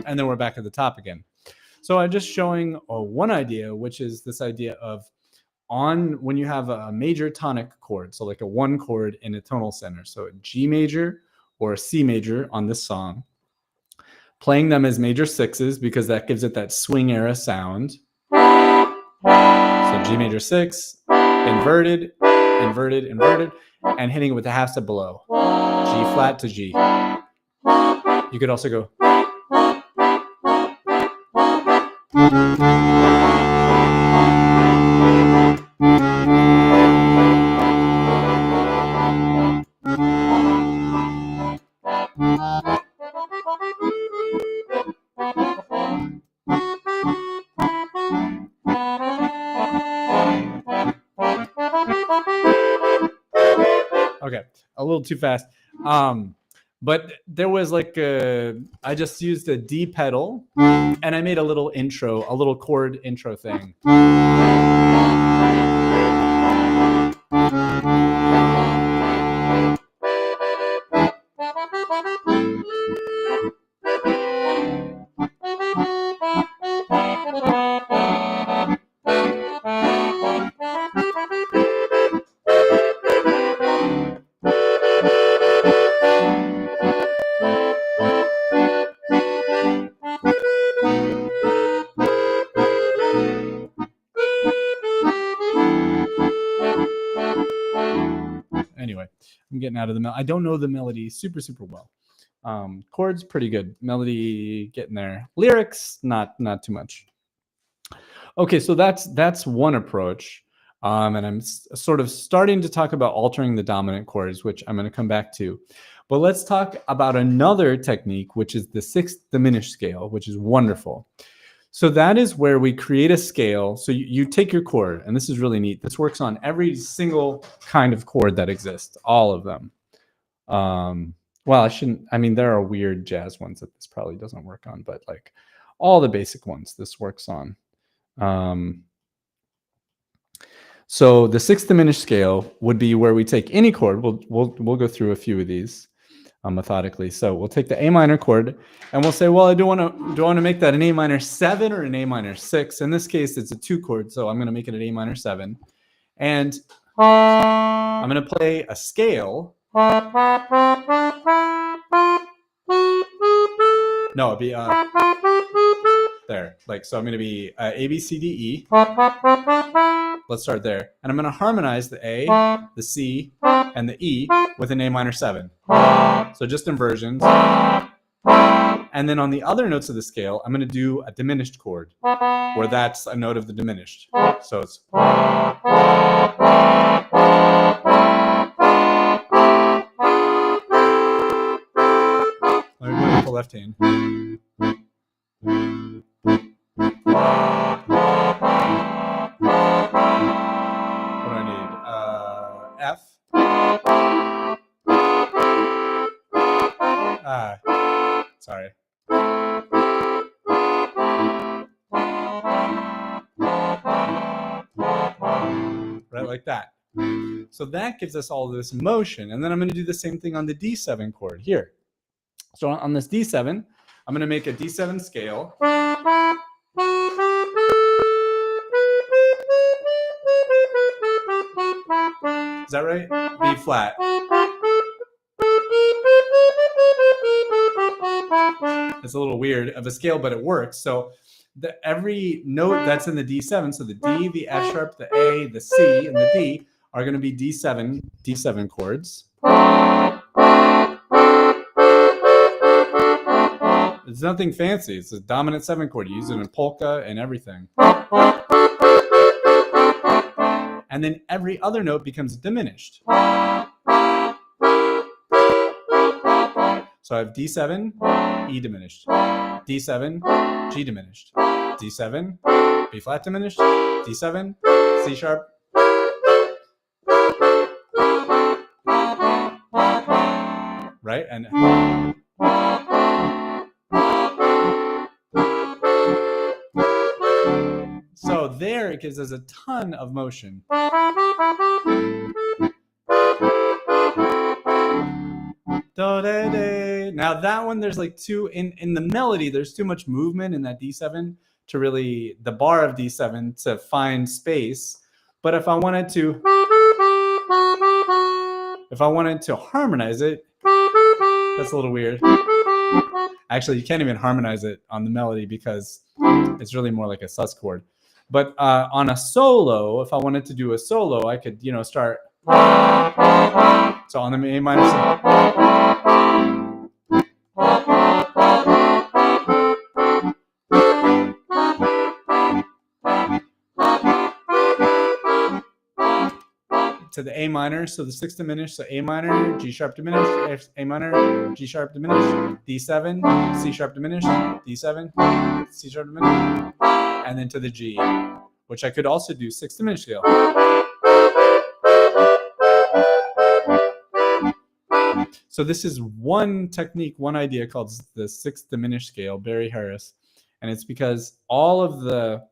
And then we're back at the top again. So I'm just showing one idea, which is this idea of when you have a major tonic chord, so like a 1 chord in a tonal center, so a G major or a C major on this song, playing them as major 6s because that gives it that swing era sound. So G major 6, inverted, inverted, inverted, and hitting it with the half step below. G flat to G. You could also go. Okay, a little too fast. But there was like I just used a D pedal, and I made a little intro, a little chord intro thing. Anyway, I'm getting out of the melody. I don't know the melody super well. Chords pretty good. Melody getting there. Lyrics not too much. Okay, so that's one approach. And I'm sort of starting to talk about altering the dominant chords, which I'm going to come back to. But let's talk about another technique, which is the sixth diminished scale, which is wonderful. So that is where we create a scale. So you take your chord, and this is really neat. This works on every single kind of chord that exists, all of them. Well, there are weird jazz ones that this probably doesn't work on, but like all the basic ones this works on. So the sixth diminished scale would be where we take any chord. We'll go through a few of these methodically. So we'll take the A minor chord and we'll say, well, do I want to make that an A minor 7 or an A minor 6? In this case, it's a 2 chord, so I'm going to make it an A minor 7. And I'm going to play a scale. No, it'd be there. Like, so I'm going to be A, B, C, D, E. Let's start there. And I'm going to harmonize the A, the C, and the E with an A minor 7. So just inversions. And then on the other notes of the scale, I'm going to do a diminished chord, where that's a note of the diminished. So it's... Let me go with the left hand. F. Sorry. Right, like that. So that gives us all this motion. And then I'm going to do the same thing on the D7 chord here. So on this D7, I'm going to make a D7 scale. Is that right? B flat. It's a little weird of a scale, but it works. So every note that's in the D7, so the D, the F sharp, the A, the C, and the D are going to be D7 chords. It's nothing fancy. It's a dominant 7 chord. You use it in polka and everything. And then every other note becomes diminished. So I have D7, E diminished, D7, G diminished, D7, B flat diminished, D7, C sharp. Right? And so there it gives us a ton of motion. Do, de, de. Now that one, there's like two in the melody, there's too much movement in that D7 to really, the bar of D7 to find space. But if I wanted to harmonize it, that's a little weird. Actually, you can't even harmonize it on the melody because it's really more like a sus chord. But on a solo, if I wanted to do a solo, I could, start. So on the A minor. To the A minor, so the sixth diminished, so A minor, G sharp diminished, A minor, G sharp diminished, D7, C sharp diminished, D7, C sharp diminished, and then to the G, which I could also do sixth diminished scale. So this is one technique, one idea called the sixth diminished scale, Barry Harris. And it's because all of the,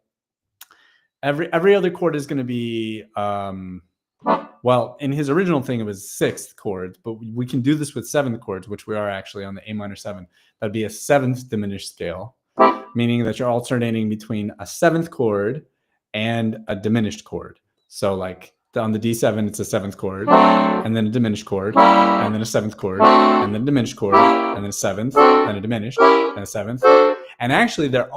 every other chord is going to be, well, in his original thing, it was sixth chords, but we can do this with seventh chords, which we are actually on the A minor 7. That'd be a seventh diminished scale, meaning that you're alternating between a seventh chord and a diminished chord. So like on the D7, it's a seventh chord, and then a diminished chord, and then a seventh chord, and then a diminished chord, and then a seventh, then a diminished, and a seventh. And actually, there's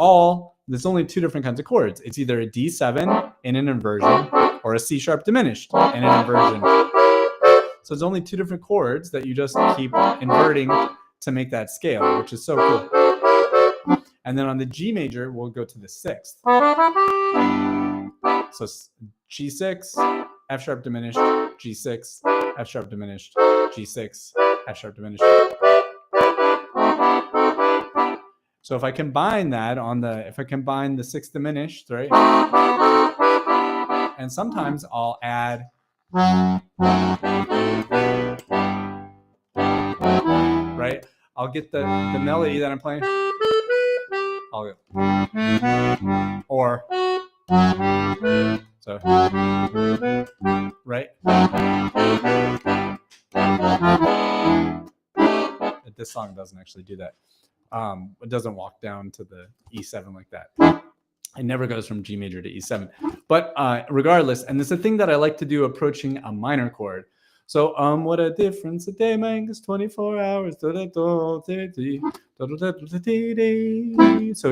only 2 different kinds of chords. It's either a D7 in an inversion or a C sharp diminished in an inversion. So there's only 2 different chords that you just keep inverting to make that scale, which is so cool. And then on the G major, we'll go to the 6th. So G6, F sharp diminished, G6, F sharp diminished, G6, F sharp diminished. So if I combine that if I combine the 6th diminished, right? And sometimes I'll add right? I'll get the melody that I'm playing. I'll go. Or so right? This song doesn't actually do that. It doesn't walk down to the E7 like that. It never goes from G major to E7. But regardless, and it's a thing that I like to do approaching a minor chord. So what a difference a day makes, 24 hours. So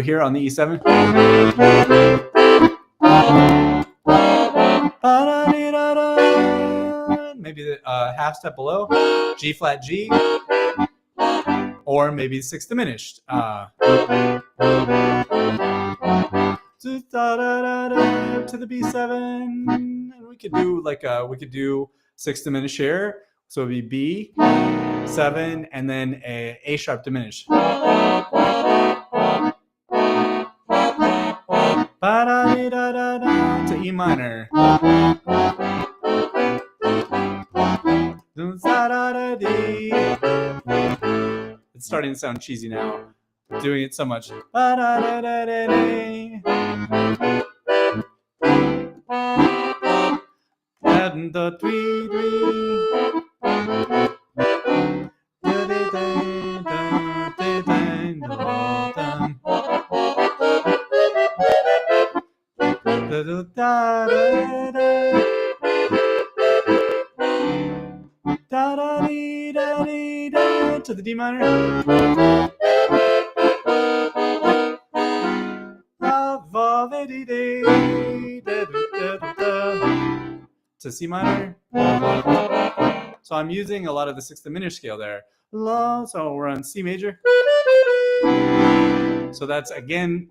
here on the E7. Maybe the half step below, G flat G. Or maybe 6th diminished. To the B7. And we could do we could do 6th diminished here. So it'd be B7 and then A sharp diminished. To E minor. It's starting to sound cheesy now. Doing it so much. To the D minor. To C minor. So I'm using a lot of the 6th diminished scale there. So we're on C major. So that's again,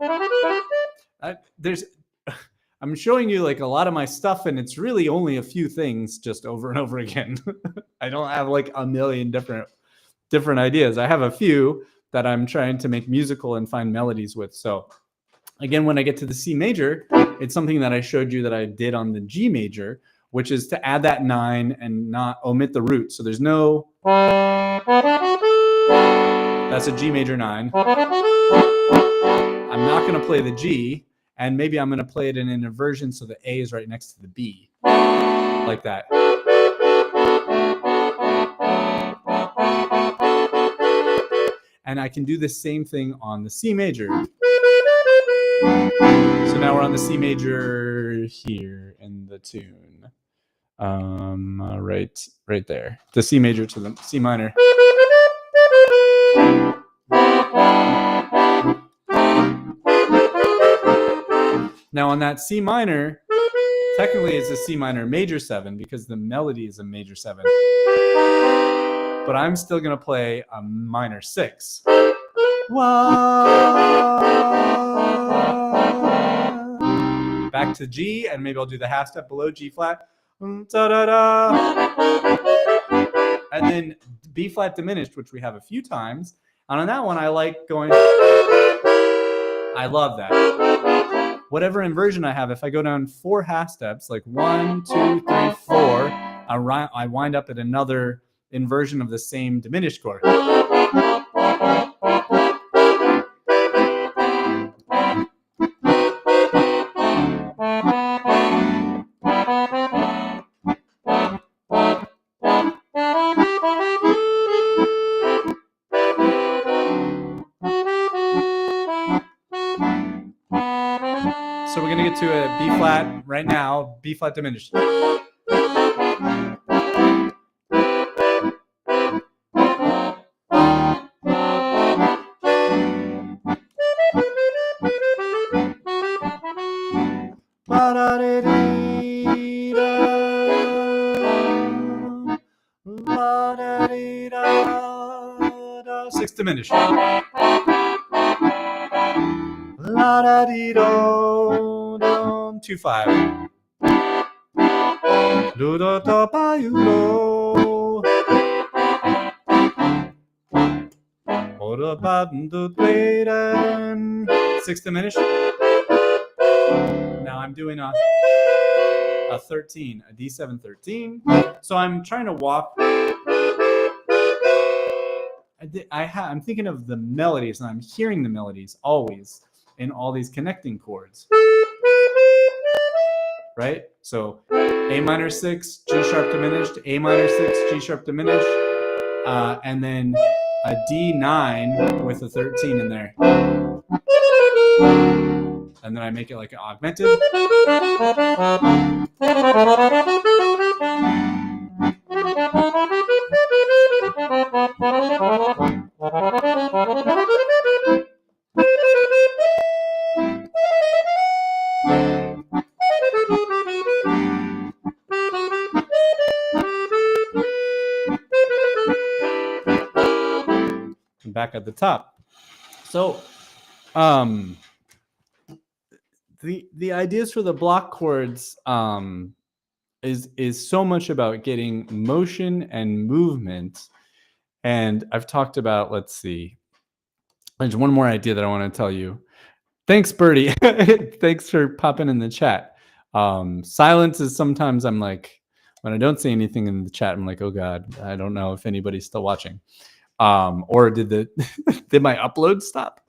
I'm showing you like a lot of my stuff, and it's really only a few things just over and over again. I don't have like a million different ideas. I have a few that I'm trying to make musical and find melodies with. So again, when I get to the C major, it's something that I showed you that I did on the G major, which is to add that 9 and not omit the root. So there's no, that's a G major 9. I'm not going to play the G, and maybe I'm going to play it in an inversion so the A is right next to the B, like that. And I can do the same thing on the C major. So now we're on the C major here in the tune. Right there. The C major to the C minor. Now on that C minor, technically it's a C minor major 7 because the melody is a major 7. But I'm still going to play a minor 6. Whoa. Back to G, and maybe I'll do the half step below G flat. And then B flat diminished, which we have a few times. And on that one, I like going, I love that. Whatever inversion I have, if I go down 4 half steps, like 1, 2, 3, 4, I wind up at another inversion of the same diminished chord. So we're going to get to a B flat right now, B flat diminished. Sixth diminished. La da dee do, 2/5. Do do do ba you do. O do ba do do. Sixth diminished. Now I'm doing a 13, a D7 13. So I'm trying to walk. I'm thinking of the melodies, and I'm hearing the melodies always in all these connecting chords. Right? So A minor 6, G sharp diminished, A minor 6, G sharp diminished, and then a D9 with a 13 in there. And then I make it like an augmented. Back at the top. So the ideas for the block chords is so much about getting motion and movement. And I've talked about, let's see, there's one more idea that I want to tell you. Thanks, Birdie. Thanks for popping in the chat. Silence is sometimes I'm like, when I don't see anything in the chat, I'm like, oh God, I don't know if anybody's still watching. Or did did my upload stop?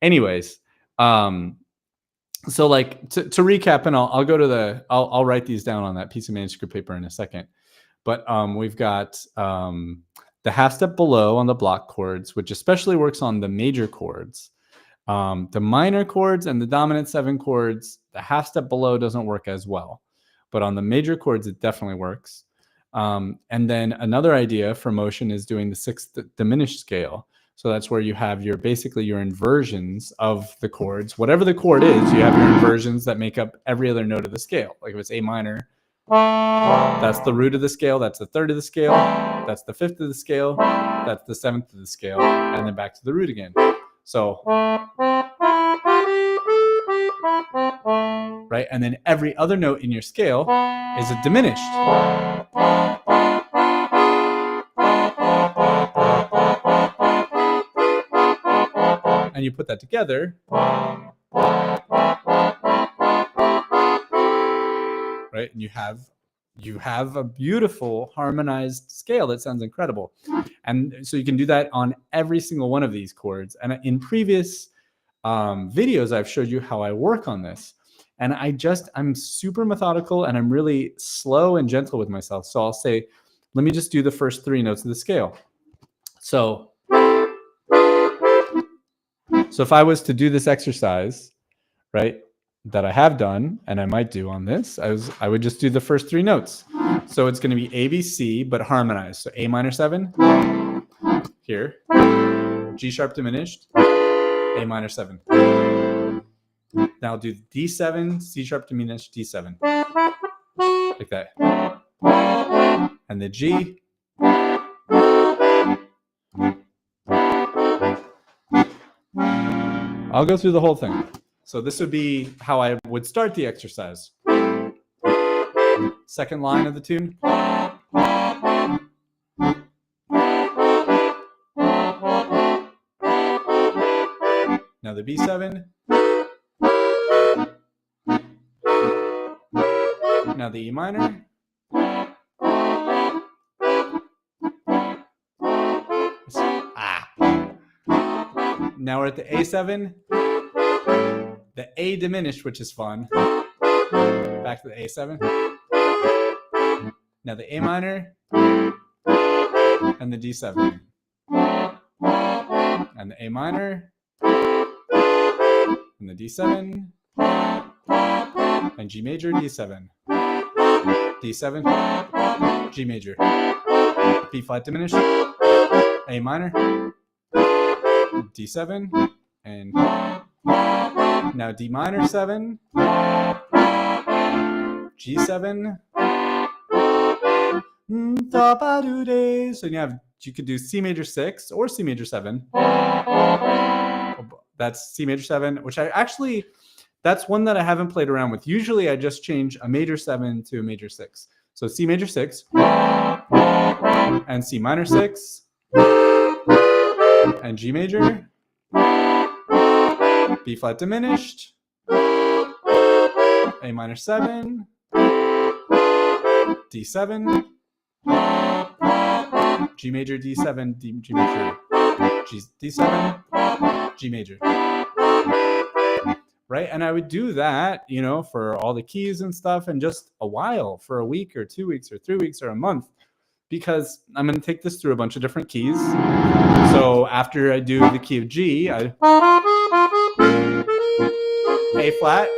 Anyways, so like to recap, and I'll go to I'll write these down on that piece of manuscript paper in a second. But we've got the half step below on the block chords, which especially works on the major chords. The minor chords and the dominant 7 chords, the half step below doesn't work as well, but on the major chords it definitely works. And then another idea for motion is doing the 6th diminished scale. So that's where you have basically your inversions of the chords. Whatever the chord is, you have your inversions that make up every other note of the scale. Like if it's A minor, that's the root of the scale, that's the 3rd of the scale, that's the 5th of the scale, that's the 7th of the scale, and then back to the root again. So, right, and then every other note in your scale is a diminished. And you put that together, right? And you have a beautiful harmonized scale that sounds incredible. And so you can do that on every single one of these chords. And in previous videos, I've showed you how I work on this. And I'm super methodical, and I'm really slow and gentle with myself. So I'll say, let me just do the first 3 notes of the scale. So if I was to do this exercise, right, that I have done, and I might do on this, I would just do the first 3 notes. So it's going to be A, B, C, but harmonized. So A minor 7 here, G sharp diminished, A minor 7. Now I'll do D7, C sharp diminished, D7, like that, and the G. I'll go through the whole thing. So this would be how I would start the exercise. Second line of the tune. Now the B7. Now the E minor. Now we're at the A7. The A diminished, which is fun. Back to the A7. Now the A minor and the D7. And the A minor and the D7 and G major, D7, D7, G major, B flat diminished, A minor, D7, and now D minor 7, G7, so you could do C major 6 or C major 7. That's C major 7, which that's one that I haven't played around with. Usually I just change a major 7 to a major 6. So C major 6 and C minor 6 and G major, B flat diminished, A minor 7, D7, G major, D7, G major, D7, G major. Right? And I would do that, for all the keys and stuff, and just a while, for a week or 2 weeks or 3 weeks or a month, because I'm going to take this through a bunch of different keys. So after I do the key of G, A flat,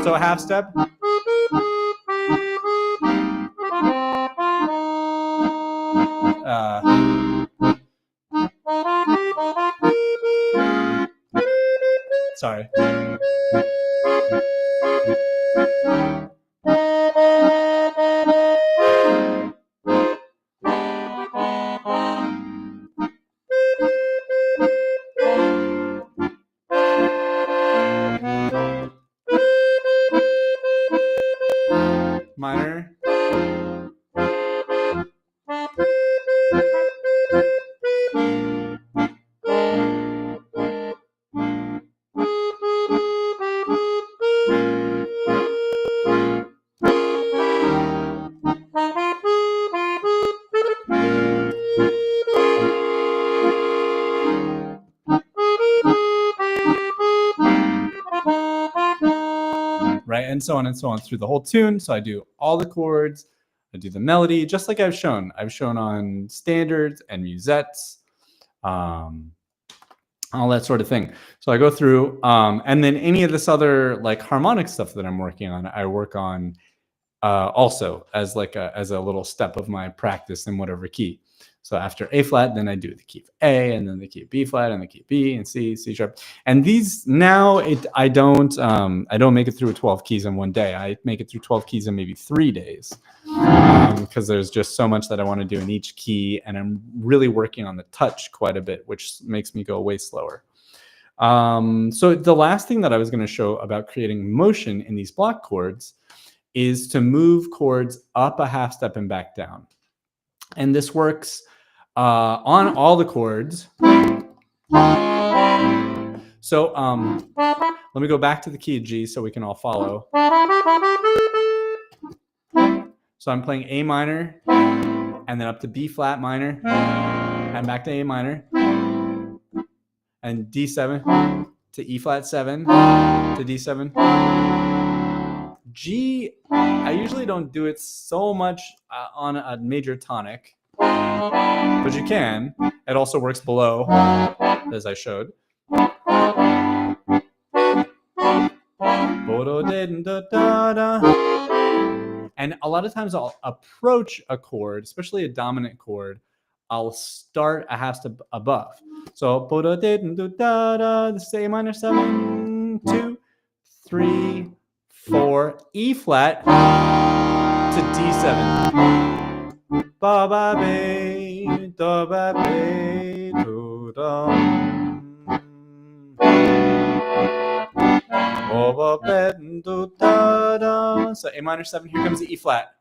so a half step. Sorry. Minor. Right, and so on through the whole tune. So I do all the chords, I do the melody, just like I've shown. I've shown on standards and musettes, all that sort of thing. So I go through, and then any of this other like harmonic stuff that I'm working on, I work on also as a little step of my practice in whatever key. So after A flat, then I do the key of A, and then the key of B flat, and the key of B, and C, C sharp. And these now, I don't make it through 12 keys in one day. I make it through 12 keys in maybe 3 days, because there's just so much that I want to do in each key, and I'm really working on the touch quite a bit, which makes me go way slower. So the last thing that I was going to show about creating motion in these block chords is to move chords up a half step and back down. And this works on all the chords. So let me go back to the key of G so we can all follow. So I'm playing A minor, and then up to B flat minor, and back to A minor, and D7 to E flat 7 to D7. G, I usually don't do it so much on a major tonic, but you can. It also works below, as I showed. And a lot of times I'll approach a chord, especially a dominant chord, I'll start a half step above. So this is A minor 7, 2, 3, 4, E flat to D7. Ba ba be, da ba be, do da. O ba be, do da da. So A minor 7, here comes the E flat.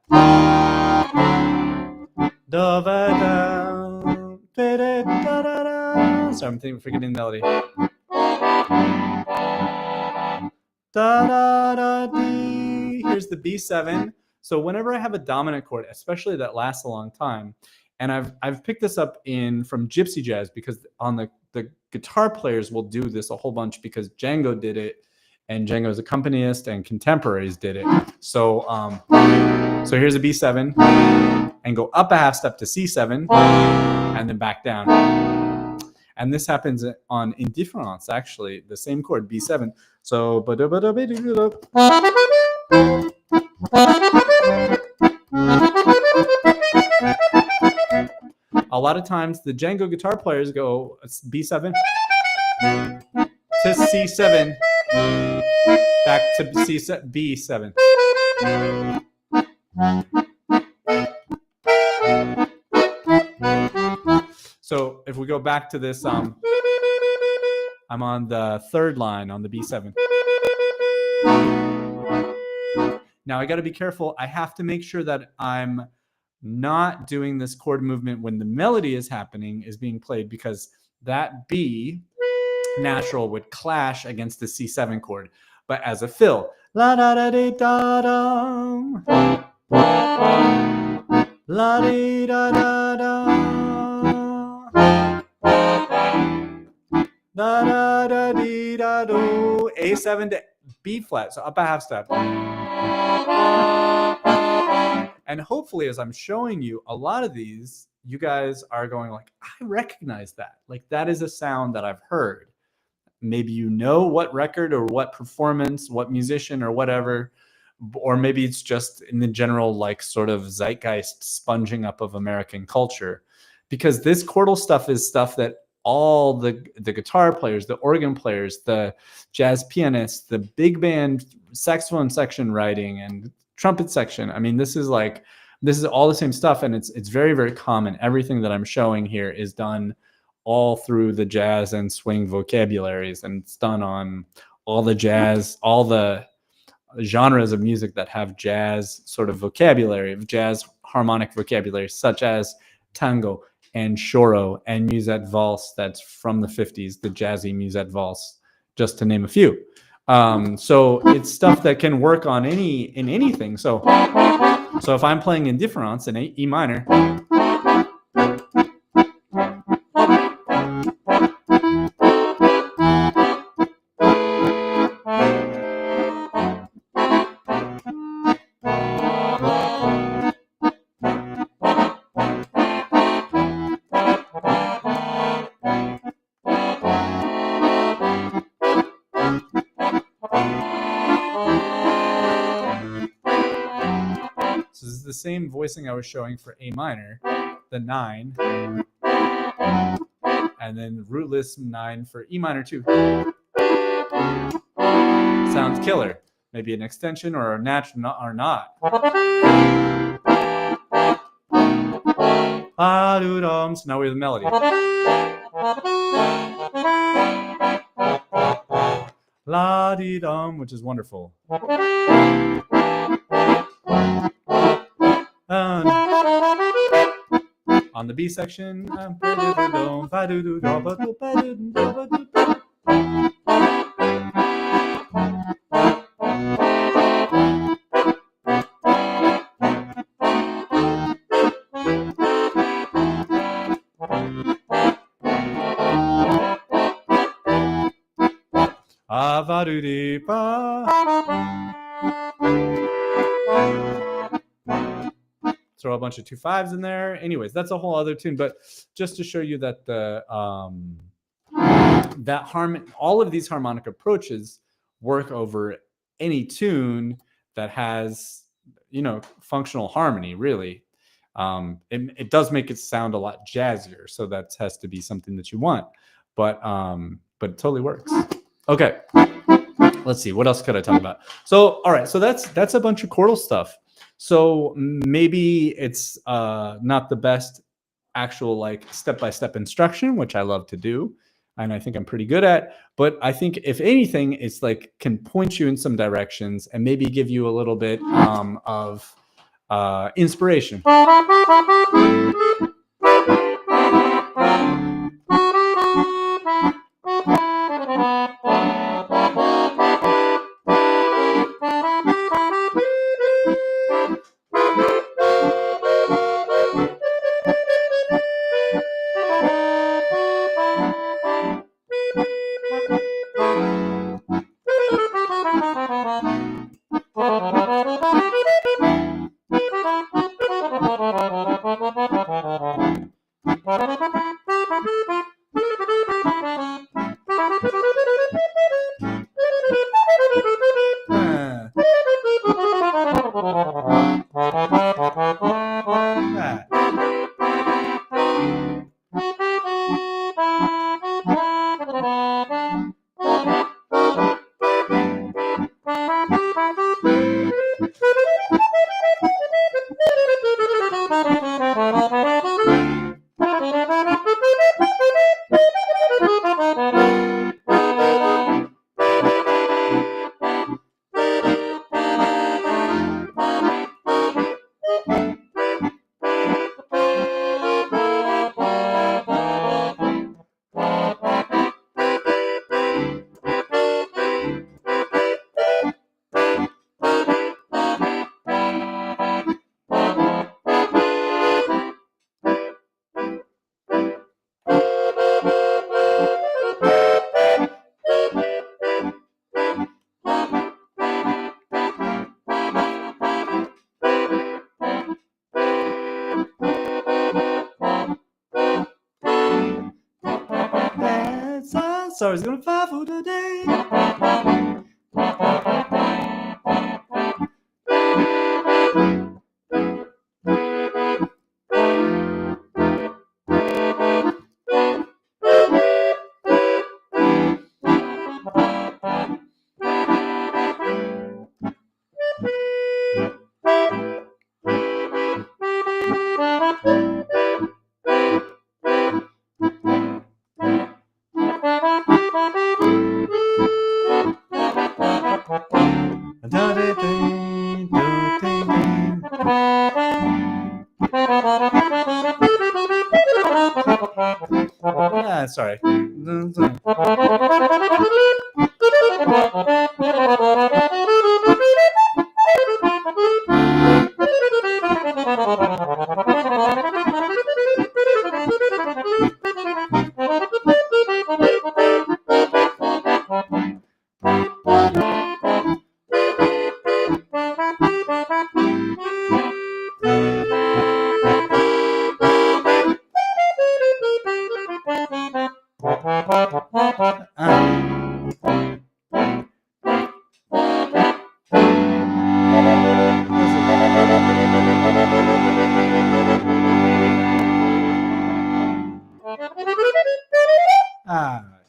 Da ba da, be da da da. Sorry, I'm forgetting the melody. Da da da dee. Here's the B7. So whenever I have a dominant chord, especially that lasts a long time, and I've picked this up from gypsy jazz, because on the guitar players will do this a whole bunch because Django did it, and Django's accompanist and contemporaries did it. So so here's a B7, and go up a half step to C7, and then back down. And this happens on indifference, actually, the same chord, B7. So a lot of times the Django guitar players go B7 to C7, back to B7. So if we go back to this, I'm on the third line on the B7. Now I got to be careful. I have to make sure that I'm not doing this chord movement when the melody is happening, is being played, because that B natural would clash against the C7 chord. But as a fill, la da da da da da, la di da da da, da da da dee da do, A7 to B flat, so up a half step. And hopefully, as I'm showing you a lot of these, you guys are going like, I recognize that. Like, that is a sound that I've heard. Maybe you know what record or what performance, what musician or whatever, or maybe it's just in the general, like, sort of zeitgeist sponging up of American culture. Because this chordal stuff is stuff that all the guitar players, the organ players, the jazz pianists, the big band saxophone section writing and trumpet section. I mean, this is all the same stuff, and it's very, very common. Everything that I'm showing here is done all through the jazz and swing vocabularies, and it's done on all the jazz, all the genres of music that have jazz sort of vocabulary, of jazz harmonic vocabulary, such as tango and choro and musette valse. That's from the 50s, the jazzy musette valse, just to name a few. So it's stuff that can work on anything. So if I'm playing indifference in E minor, this is the same voicing I was showing for A minor, the 9, and then rootless 9 for E minor 2. Sounds killer. Maybe an extension or a natural or not. So now we have the melody. La di dum, which is wonderful. On the B section, throw a bunch of 2/5s in there. Anyways, that's a whole other tune. But just to show you that all of these harmonic approaches work over any tune that has, functional harmony. Really, it does make it sound a lot jazzier. So that has to be something that you want. But it totally works. Okay, let's see. What else could I talk about? So, all right. So that's a bunch of chordal stuff. So maybe it's not the best actual like step-by-step instruction, which I love to do, and I think I'm pretty good at. But I think if anything, it's like can point you in some directions and maybe give you a little bit of inspiration. Stars gonna fly for today. Sorry.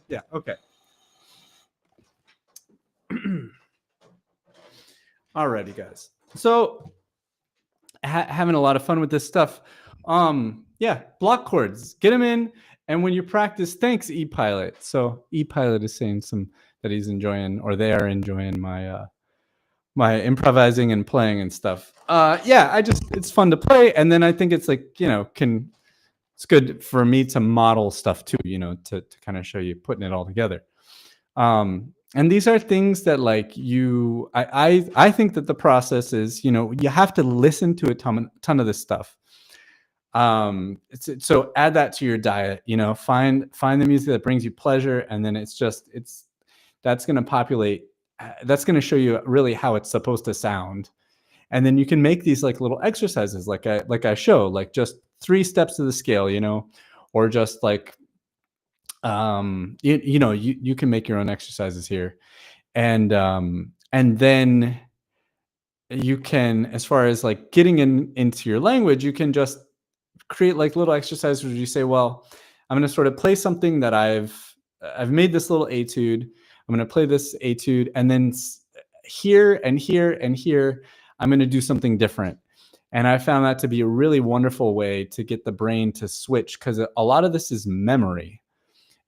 Yeah, okay. Alrighty, guys. So having a lot of fun with this stuff. Yeah, block chords, get them in. And when you practice, thanks ePilot. So ePilot is saying that he's enjoying, or they are enjoying my my improvising and playing and stuff. Yeah, it's fun to play, and then I think it's like, it's good for me to model stuff too, to kind of show you putting it all together. And these are things that like I think that the process is, you have to listen to a ton of this stuff. So add that to your diet, find the music that brings you pleasure. And then that's going to populate, that's going to show you really how it's supposed to sound. And then you can make these like little exercises, like I show, like just 3 steps of the scale, or just like, you can make your own exercises here. And then you can, as far as like getting into your language, you can just create like little exercises where you say, well, I'm going to sort of play something that I've made this little etude. I'm going to play this etude, and then here and here and here, I'm going to do something different. And I found that to be a really wonderful way to get the brain to switch, because a lot of this is memory.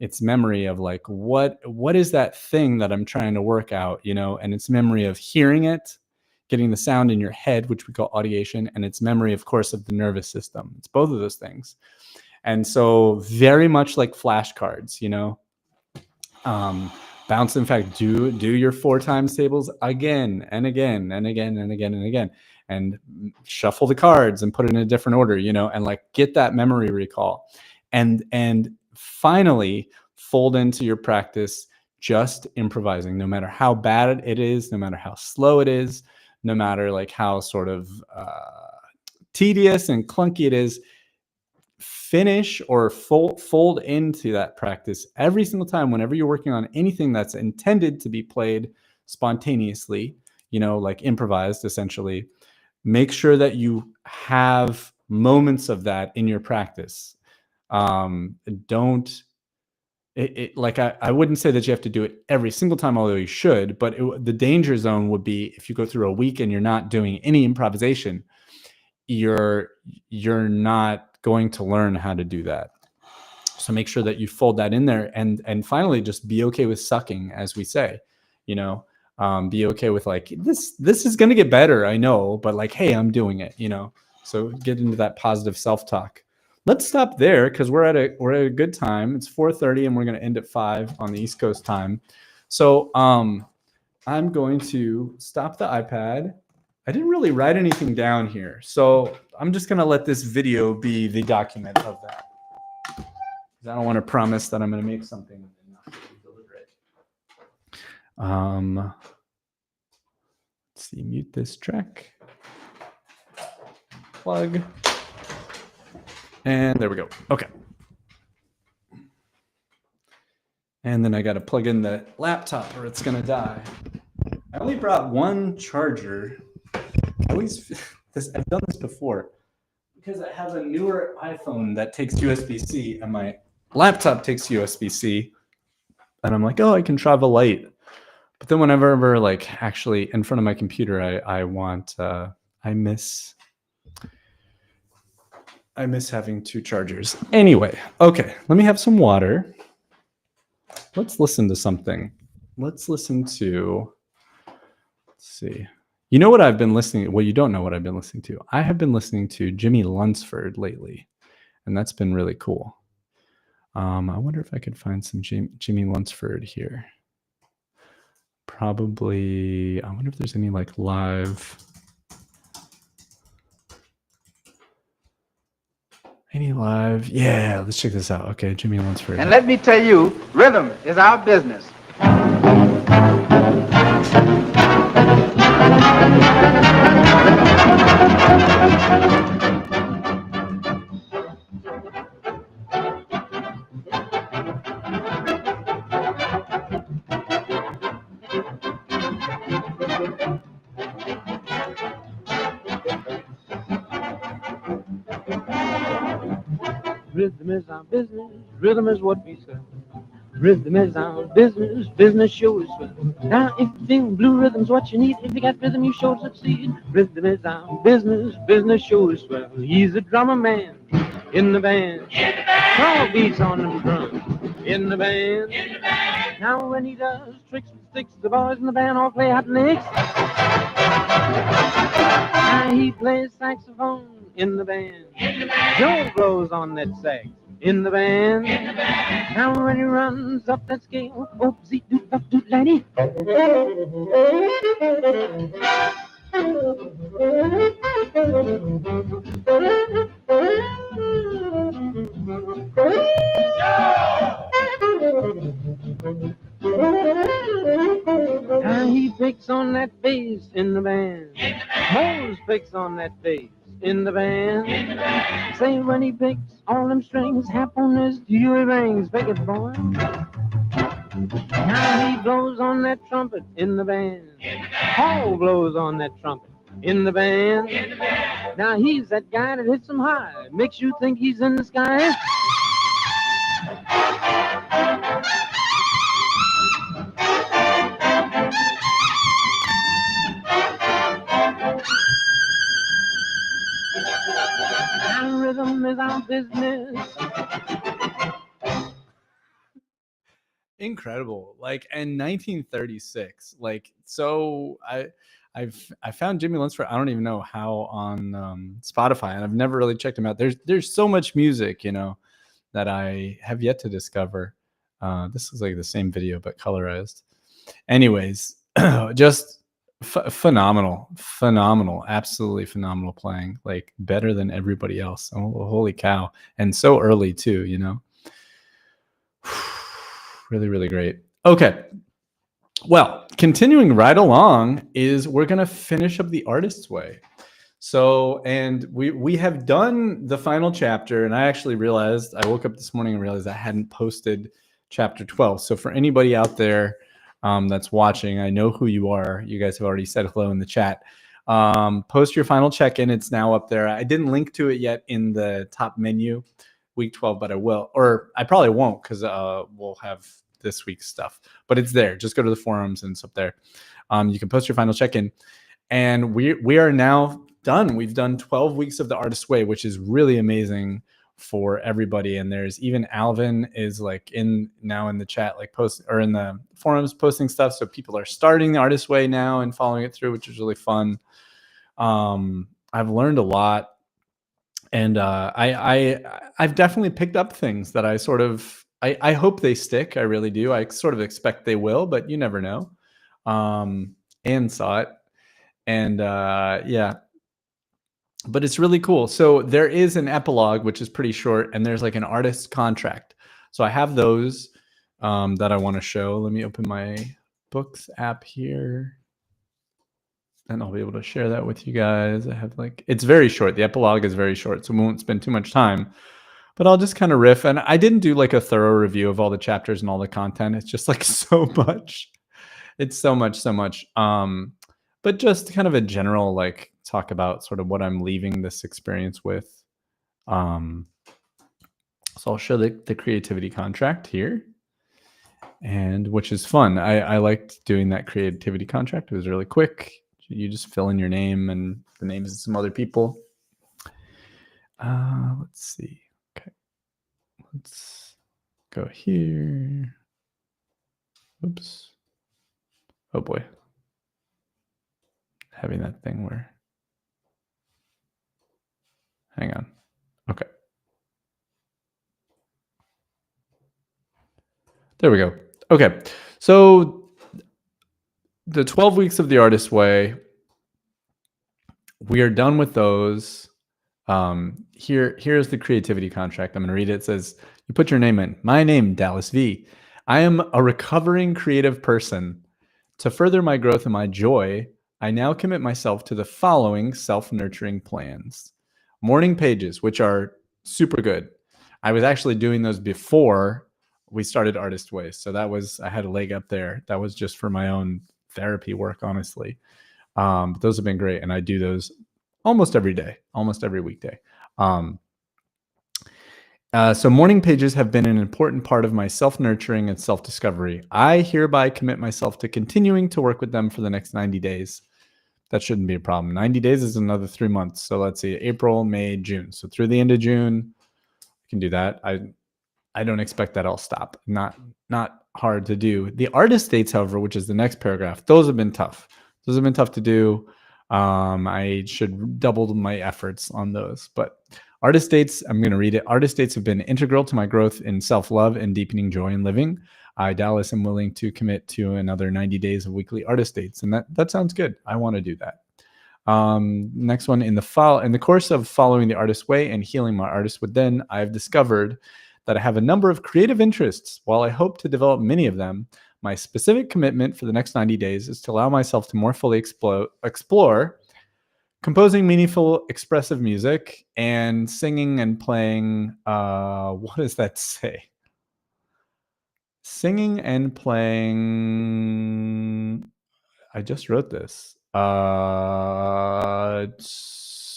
It's memory of like, what is that thing that I'm trying to work out, and it's memory of hearing it, getting the sound in your head, which we call audiation, and it's memory, of course, of the nervous system. It's both of those things. And so very much like flashcards, bounce, in fact, do your 4 times tables again and again and again and again and again, and shuffle the cards and put it in a different order, and like get that memory recall. And finally fold into your practice just improvising, no matter how bad it is, no matter how slow it is, no matter like how sort of tedious and clunky it is, finish or fold into that practice every single time whenever you're working on anything that's intended to be played spontaneously, like improvised essentially. Make sure that you have moments of that in your practice. Don't like I wouldn't say that you have to do it every single time, although you should, but the danger zone would be if you go through a week and you're not doing any improvisation, you're not going to learn how to do that. So make sure that you fold that in there, and finally just be okay with sucking, as we say. Be okay with like, this is going to get better, I know, but like, hey, I'm doing it, so get into that positive self-talk. Let's stop there because we're at a good time. It's 4:30 and we're going to end at 5 on the East Coast time. So I'm going to stop the iPad. I didn't really write anything down here, so I'm just going to let this video be the document of that. I don't want to promise that I'm going to make something and not deliver it. Let's see, mute this track. Plug. And there we go. Okay. And then I got to plug in the laptop or it's going to die. I only brought one charger. I've done this before because I have a newer iPhone that takes USB-C and my laptop takes USB-C. And I'm like, oh, I can travel light. But then whenever like actually in front of my computer, I miss having two chargers. Anyway, okay, let me have some water. Let's listen to something. Let's see. You know what I've been listening to? Well, you don't know what I've been listening to. I have been listening to Jimmy Lunsford lately, and that's been really cool. I wonder if I could find some Jimmy Lunsford here. Probably, I wonder if there's any like live. Yeah, let's check this out. Okay, Jimmy Lunsford. And let me tell you, rhythm is our business. Rhythm is our business, rhythm is what we sell. Rhythm is our business, business sure is swell. Now if you feel blue, rhythm's what you need. If you got rhythm, you sure succeed. Rhythm is our business, business sure is swell. He's a drummer man in the band. All beats on the drum in the band. Now when he does tricks with sticks, the boys in the band all play hot licks. Now he plays saxophone in the band. Joe blows on that sax in the band. Now when he runs up that scale, oh, doot up doot lady. Now he picks on that bass in the band. Mose picks on that bass in the band. Say when he picks all them strings, hap on his Huey rings. Pick it, boy. Now he blows on that trumpet in the band. Paul blows on that trumpet in the band. Now he's that guy that hits them high, makes you think he's in the sky. Now rhythm is our business. Incredible. Like in 1936, like, so I found Jimmy Lunsford, I don't even know how, on Spotify, and I've never really checked him out. There's so much music, that I have yet to discover. This is like the same video but colorized. Anyways, just phenomenal, absolutely phenomenal playing, like better than everybody else. Oh, holy cow. And so early too, really, really great. Okay. Well, continuing right along is we're going to finish up the artist's way. So, and we have done the final chapter, and I actually realized, I woke up this morning and realized I hadn't posted chapter 12. So for anybody out there that's watching, I know who you are. You guys have already said hello in the chat. Post your final check-in. It's now up there. I didn't link to it yet in the top menu, week 12, but I will. Or I probably won't, because we'll have this week's stuff. But it's there. Just go to the forums and it's up there. You can post your final check-in. And we are now done. We've done 12 weeks of the Artist's Way, which is really amazing for everybody. And there's even Alvin is like now in the chat, like in the forums posting stuff. So people are starting the Artist's Way now and following it through, which is really fun. I've learned a lot, and I've definitely picked up things that I hope they stick. I really do. I sort of expect they will, but you never know. Anne saw it, and yeah. But it's really cool. So there is an epilogue, which is pretty short, and there's like an artist's contract. So I have those that I want to show. Let me open my books app here, and I'll be able to share that with you guys. I have it's very short. The epilogue is very short, so we won't spend too much time. But I'll just kind of riff. And I didn't do like a thorough review of all the chapters and all the content. It's just like so much. It's so much. But just kind of a general talk about sort of what I'm leaving this experience with. So I'll show the creativity contract here, and which is fun. I liked doing that creativity contract. It was really quick. You just fill in your name and the names of some other people. Let's see. Okay, let's go here. Oops. Oh boy. Having that thing where, hang on. Okay. There we go. Okay. So the 12 weeks of the Artist's Way, we are done with those. Here's the creativity contract. I'm going to read it. It says, you put your name in. My name, Dallas V. I am a recovering creative person. To further my growth and my joy, I now commit myself to the following self-nurturing plans. Morning pages, which are super good. I was actually doing those before we started Artist's Way. So I had a leg up there. That was just for my own therapy work, honestly. But those have been great. And I do those almost every day, almost every weekday. So morning pages have been an important part of my self-nurturing and self-discovery. I hereby commit myself to continuing to work with them for the next 90 days. That shouldn't be a problem. 90 days is another 3 months. So let's see, April, May, June. So through the end of June, I can do that. I don't expect that I'll stop. Not hard to do. The artist dates, however, which is the next paragraph, those have been tough. Those have been tough to do. I should double my efforts on those. But artist dates, I'm going to read it. Artist dates have been integral to my growth in self-love and deepening joy in living. I, Dallas, am willing to commit to another 90 days of weekly artist dates. And that sounds good. I want to do that. Next one, in the course of following the Artist's Way and healing my artist within, I've discovered that I have a number of creative interests. While I hope to develop many of them, my specific commitment for the next 90 days is to allow myself to more fully explore composing meaningful, expressive music and singing and playing. What does that say? Singing and playing. I just wrote this.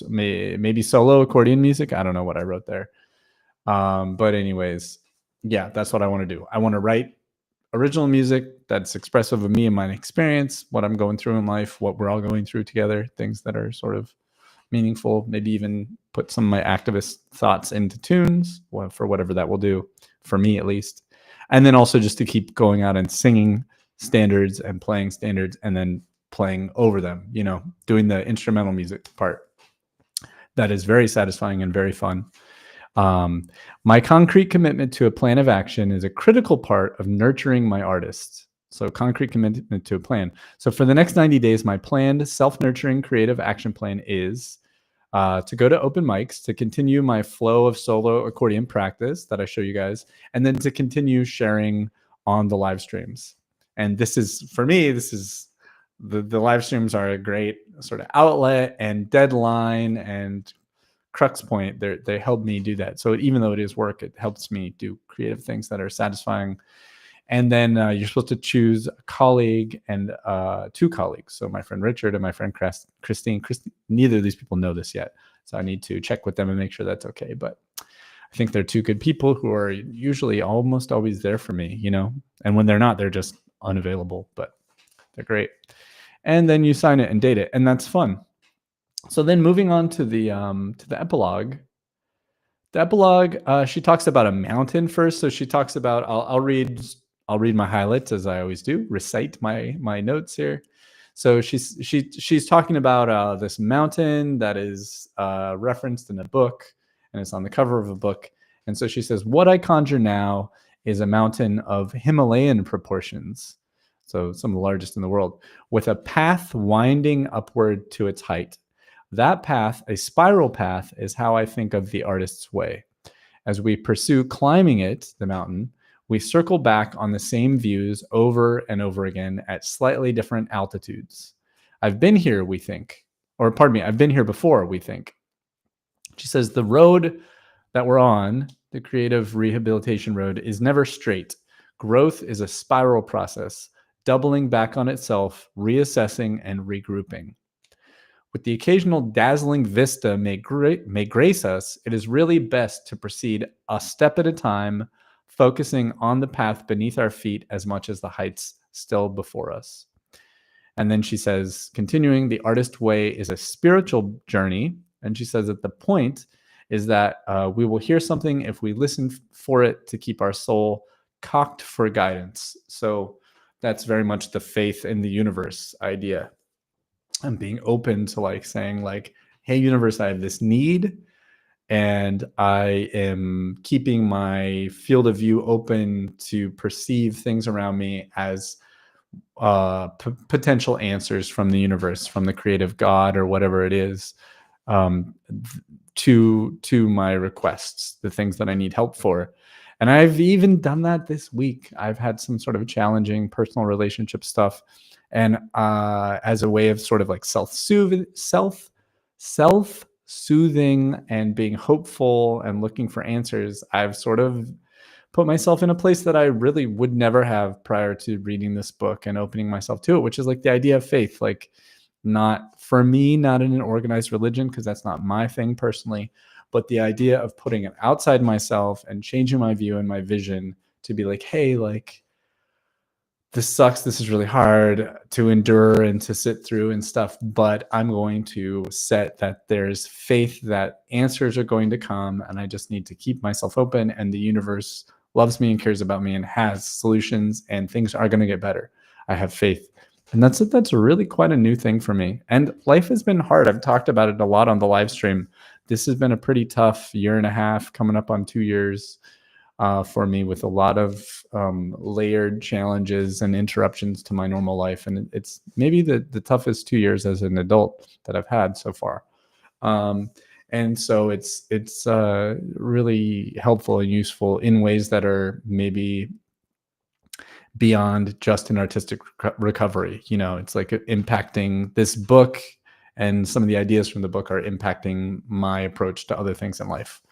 Maybe solo accordion music. I don't know what I wrote there. But anyways, yeah, that's what I want to do. I want to write original music that's expressive of me and my experience, what I'm going through in life, what we're all going through together, things that are sort of meaningful, maybe even put some of my activist thoughts into tunes for whatever that will do, for me at least. And then also just to keep going out and singing standards and playing standards and then playing over them, doing the instrumental music part. That is very satisfying and very fun. My concrete commitment to a plan of action is a critical part of nurturing my artists. So concrete commitment to a plan. So for the next 90 days, my planned self-nurturing creative action plan is to go to open mics, to continue my flow of solo accordion practice that I show you guys, and then to continue sharing on the live streams. And this is, for me, this is the live streams are a great sort of outlet and deadline and crux point. They help me do that. So even though it is work, it helps me do creative things that are satisfying. And then you're supposed to choose a colleague and 2 colleagues. So my friend Richard and my friend Christine. Neither of these people know this yet, so I need to check with them and make sure that's okay. But I think they're 2 good people who are usually almost always there for me, you know. And when they're not, they're just unavailable, but they're great. And then you sign it and date it, and that's fun. So then moving on to the epilogue. The epilogue, she talks about a mountain first. So she talks about, I'll read my highlights as I always do, recite my notes here. So she's talking about this mountain that is referenced in a book, and it's on the cover of a book. And so she says, what I conjure now is a mountain of Himalayan proportions, so some of the largest in the world, with a path winding upward to its height. That path, a spiral path, is how I think of the artist's way. As we pursue climbing it, the mountain, we circle back on the same views over and over again at slightly different altitudes. I've been here, we think. Or pardon me, I've been here before, we think. She says the road that we're on, the creative rehabilitation road, is never straight. Growth is a spiral process, doubling back on itself, reassessing and regrouping. With the occasional dazzling vista may grace us, it is really best to proceed a step at a time, focusing on the path beneath our feet as much as the heights still before us. And then she says, continuing, the artist way is a spiritual journey. And she says that the point is that we will hear something if we listen for it to keep our soul cocked for guidance. So that's very much the faith in the universe idea. And being open to like saying like, hey, universe, I have this need and I am keeping my field of view open to perceive things around me as potential answers from the universe, from the creative God or whatever it is, to my requests, the things that I need help for. And I've even done that this week. I've had some sort of challenging personal relationship stuff. And as a way of sort of like self-soothing and being hopeful and looking for answers, I've sort of put myself in a place that I really would never have prior to reading this book and opening myself to it, which is like the idea of faith. Like, not for me, not in an organized religion, because that's not my thing personally, but the idea of putting it outside myself and changing my view and my vision to be like, hey, like, this sucks, this is really hard to endure and to sit through and stuff, but I'm going to set that there's faith that answers are going to come, and I just need to keep myself open, and the universe loves me and cares about me and has solutions, and things are going to get better. I have faith. And that's really quite a new thing for me. And life has been hard. I've talked about it a lot on the live stream. This has been a pretty tough year and a half, coming up on 2 years. For me, with a lot of layered challenges and interruptions to my normal life. And it's maybe the toughest 2 years as an adult that I've had so far. And so it's really helpful and useful in ways that are maybe beyond just an artistic recovery. You know, it's like impacting this book, and some of the ideas from the book are impacting my approach to other things in life.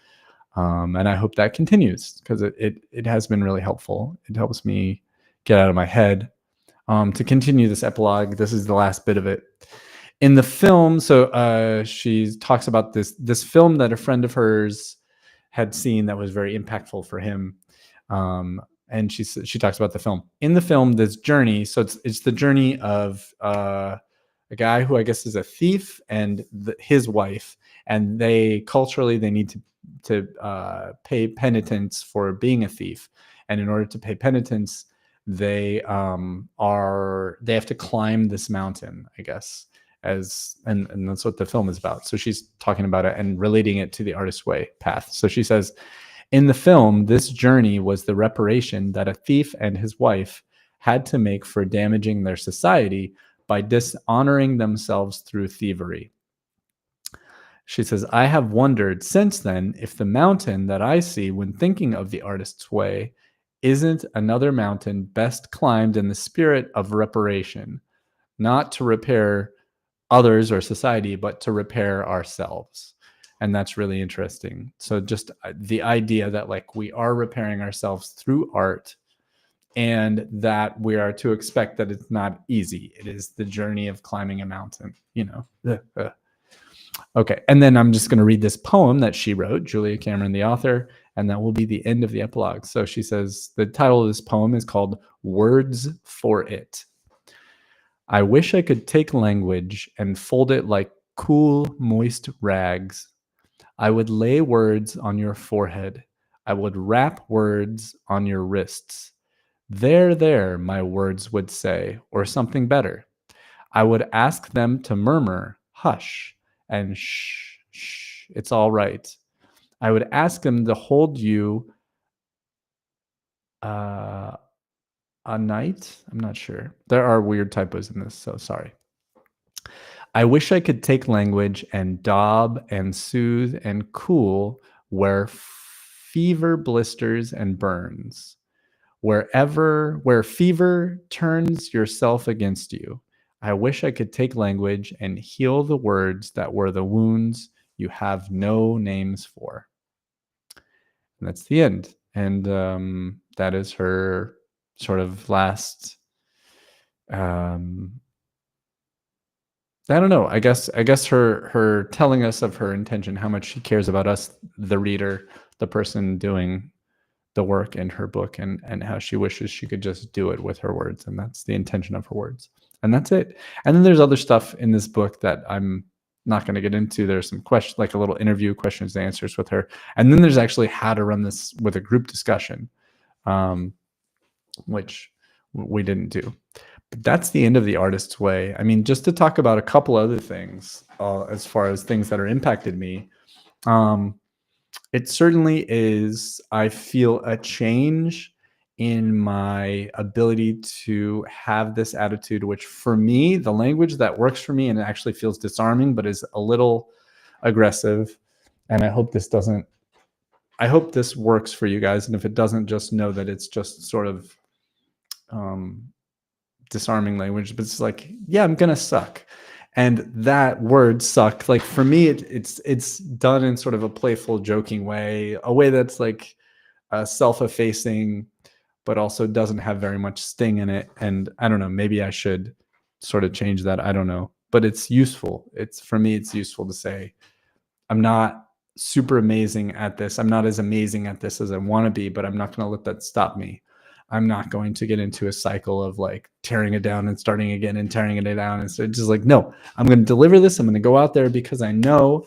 And I hope that continues, because it has been really helpful. It helps me get out of my head. To continue this epilogue, this is the last bit of it. In the film, so she talks about this film that a friend of hers had seen that was very impactful for him. And she talks about the film. In the film, this journey, so it's the journey of a guy who I guess is a thief and his wife, and they culturally need to pay penitence for being a thief, and in order to pay penitence, they have to climb this mountain, I guess, and that's what the film is about. So she's talking about it and relating it to the artist's way path. So she says, in the film, this journey was the reparation that a thief and his wife had to make for damaging their society by dishonoring themselves through thievery. She says, I have wondered since then if the mountain that I see when thinking of the artist's way isn't another mountain best climbed in the spirit of reparation, not to repair others or society, but to repair ourselves. And that's really interesting. So just the idea that like we are repairing ourselves through art, and that we are to expect that it's not easy. It is the journey of climbing a mountain, you know. Okay, and then I'm just going to read this poem that she wrote, Julia Cameron, the author, and that will be the end of the epilogue. So she says, the title of this poem is called Words for It. I wish I could take language and fold it like cool, moist rags. I would lay words on your forehead. I would wrap words on your wrists. There, my words would say, or something better. I would ask them to murmur, hush, and shh, shh, it's all right. I would ask them to hold you a night. I'm not sure. There are weird typos in this, so sorry. I wish I could take language and daub and soothe and cool where fever blisters and burns. Where fever turns yourself against you, I wish I could take language and heal the words that were the wounds you have no names for. And that's the end. And that is her sort of last, I don't know. I guess her telling us of her intention, how much she cares about us, the reader, the person doing the work in her book, and how she wishes she could just do it with her words. And that's the intention of her words. And that's it. And then there's other stuff in this book that I'm not going to get into. There's some questions, like a little interview, questions and answers with her. And then there's actually how to run this with a group discussion, which we didn't do. But that's the end of The Artist's Way. I mean, just to talk about a couple other things as far as things that are impacted me. It certainly is, I feel a change in my ability to have this attitude, which for me, the language that works for me and it actually feels disarming, but is a little aggressive. And I hope this works for you guys. And if it doesn't, just know that it's just sort of disarming language, but it's like, yeah, I'm going to suck. And that word suck, like for me, it's done in sort of a playful, joking way, a way that's like self-effacing, but also doesn't have very much sting in it. And I don't know, maybe I should sort of change that. I don't know, but it's useful. For me, it's useful to say, I'm not super amazing at this. I'm not as amazing at this as I want to be, but I'm not going to let that stop me. I'm not going to get into a cycle of like tearing it down and starting again and tearing it down. And so just like, no, I'm going to deliver this. I'm going to go out there because I know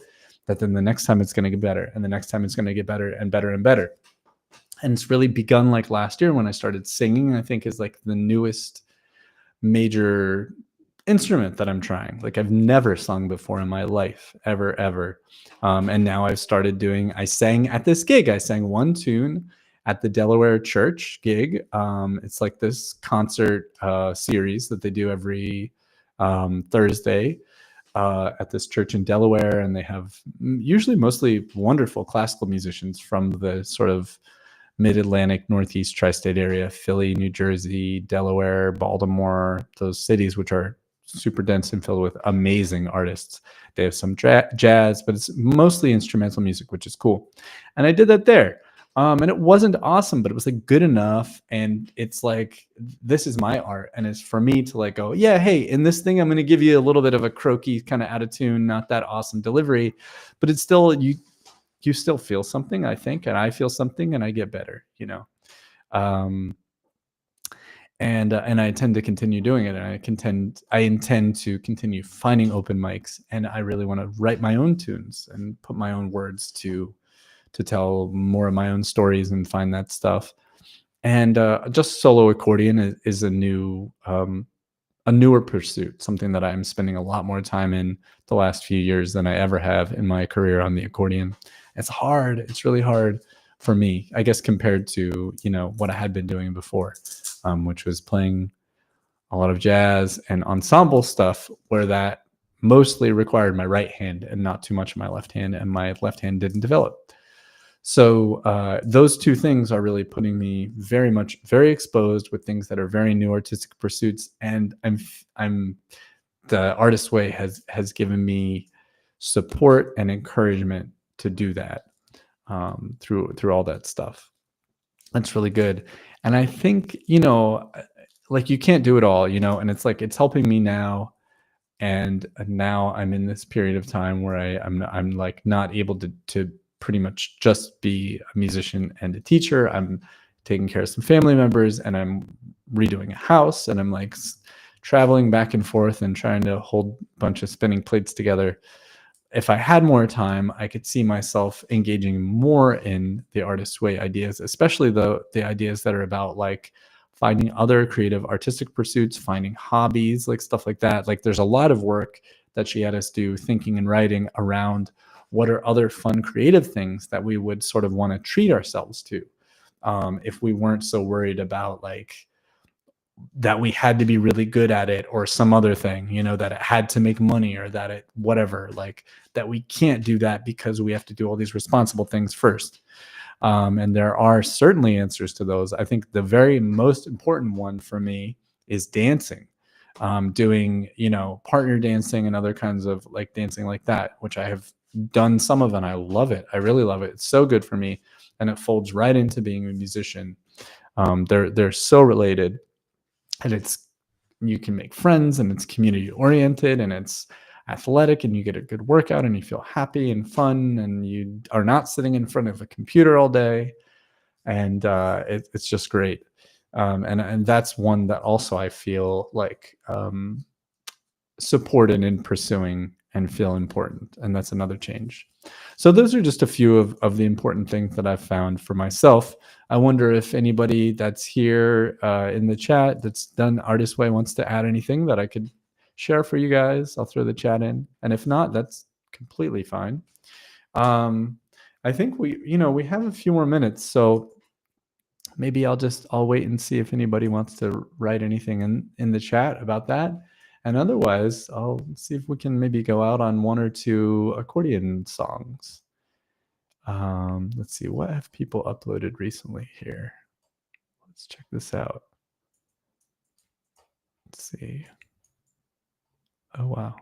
that then the next time it's going to get better, and the next time it's going to get better and better and better. And it's really begun like last year when I started singing, I think is like the newest major instrument that I'm trying. Like I've never sung before in my life, ever. And now I've started I sang at this gig. I sang one tune at the Delaware Church gig. It's like this concert series that they do every Thursday at this church in Delaware. And they have usually mostly wonderful classical musicians from the sort of mid-Atlantic, Northeast tri-state area, Philly, New Jersey, Delaware, Baltimore, those cities which are super dense and filled with amazing artists. They have some jazz, but it's mostly instrumental music, which is cool. And I did that there. And it wasn't awesome, but it was like good enough. And it's like, this is my art. And it's for me to like go, yeah, hey, in this thing, I'm going to give you a little bit of a croaky kind of attitude, not that awesome delivery, but it's still, you still feel something, I think, and I feel something and I get better, you know? And I intend to continue doing it. And I intend to continue finding open mics. And I really want to write my own tunes and put my own words to tell more of my own stories and find that stuff. And just solo accordion is a newer pursuit, something that I'm spending a lot more time in the last few years than I ever have in my career on the accordion. It's hard. It's really hard for me, I guess, compared to, you know, what I had been doing before, which was playing a lot of jazz and ensemble stuff where that mostly required my right hand and not too much of my left hand, and my left hand didn't develop. So those two things are really putting me very exposed with things that are very new artistic pursuits, and I'm the Artist Way has given me support and encouragement to do that through all that stuff. That's really good. And I think, like, you can't do it all, and it's like, it's helping me now. And now I'm in this period of time where I'm like not able to pretty much just be a musician and a teacher. I'm taking care of some family members, and I'm redoing a house, and I'm like traveling back and forth and trying to hold a bunch of spinning plates together. If I had more time, I could see myself engaging more in the Artist Way ideas, especially the ideas that are about like finding other creative artistic pursuits, finding hobbies, like stuff like that. Like, there's a lot of work that she had us do, thinking and writing around what are other fun creative things that we would sort of want to treat ourselves to, if we weren't so worried about like that we had to be really good at it or some other thing, that it had to make money, or that it whatever, like that we can't do that because we have to do all these responsible things first. And there are certainly answers to those. I think the very most important one for me is dancing, doing, partner dancing and other kinds of like dancing like that, which I have done some of, and I love it. I really love it. It's so good for me. And it folds right into being a musician. They're so related, and you can make friends, and it's community oriented, and it's athletic, and you get a good workout, and you feel happy and fun, and you are not sitting in front of a computer all day, and it's just great. And that's one that also I feel like supported in pursuing and feel important, and that's another change. So those are just a few of the important things that I've found for myself. I wonder if anybody that's here in the chat that's done Artist Way wants to add anything that I could share for you guys. I'll throw the chat in, and if not, that's completely fine. I think we have a few more minutes, so maybe I'll wait and see if anybody wants to write anything in the chat about that. And otherwise, I'll see if we can maybe go out on one or two accordion songs. Let's see, what have people uploaded recently here? Let's check this out. Let's see. Oh, wow.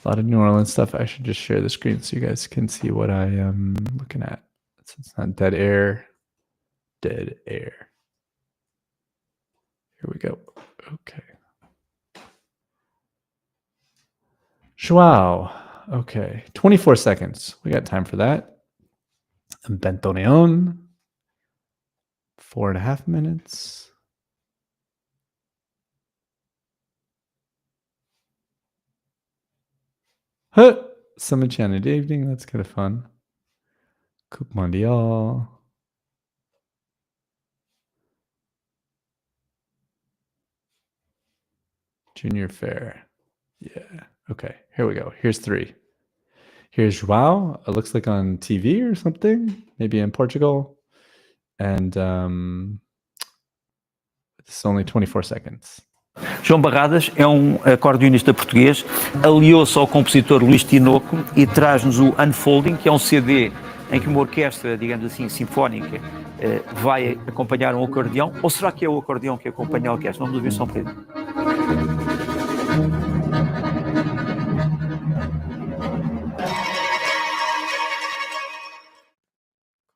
A lot of New Orleans stuff. I should just share the screen so you guys can see what I am looking at. So it's not dead air. Dead air. Here we go. Okay. Joao. Okay. 24 seconds. We got time for that. Bentoneon. 4.5 minutes. Huh. Some Enchanted Evening. That's kind of fun. Coupe Mondiale. Junior Fair. Yeah. Okay. Here we go. Here's 3. Here's Joao. It looks like on TV or something. Maybe in Portugal. And it's only 24 seconds. João Barradas é acordeonista português, aliou-se ao compositor Luís Tinoco e traz-nos o Unfolding, que é CD em que uma orquestra, digamos assim, sinfónica, vai acompanhar um acordeão. Ou será que é o acordeão que acompanha a orquestra? Vamos ouvir só um bocadinho.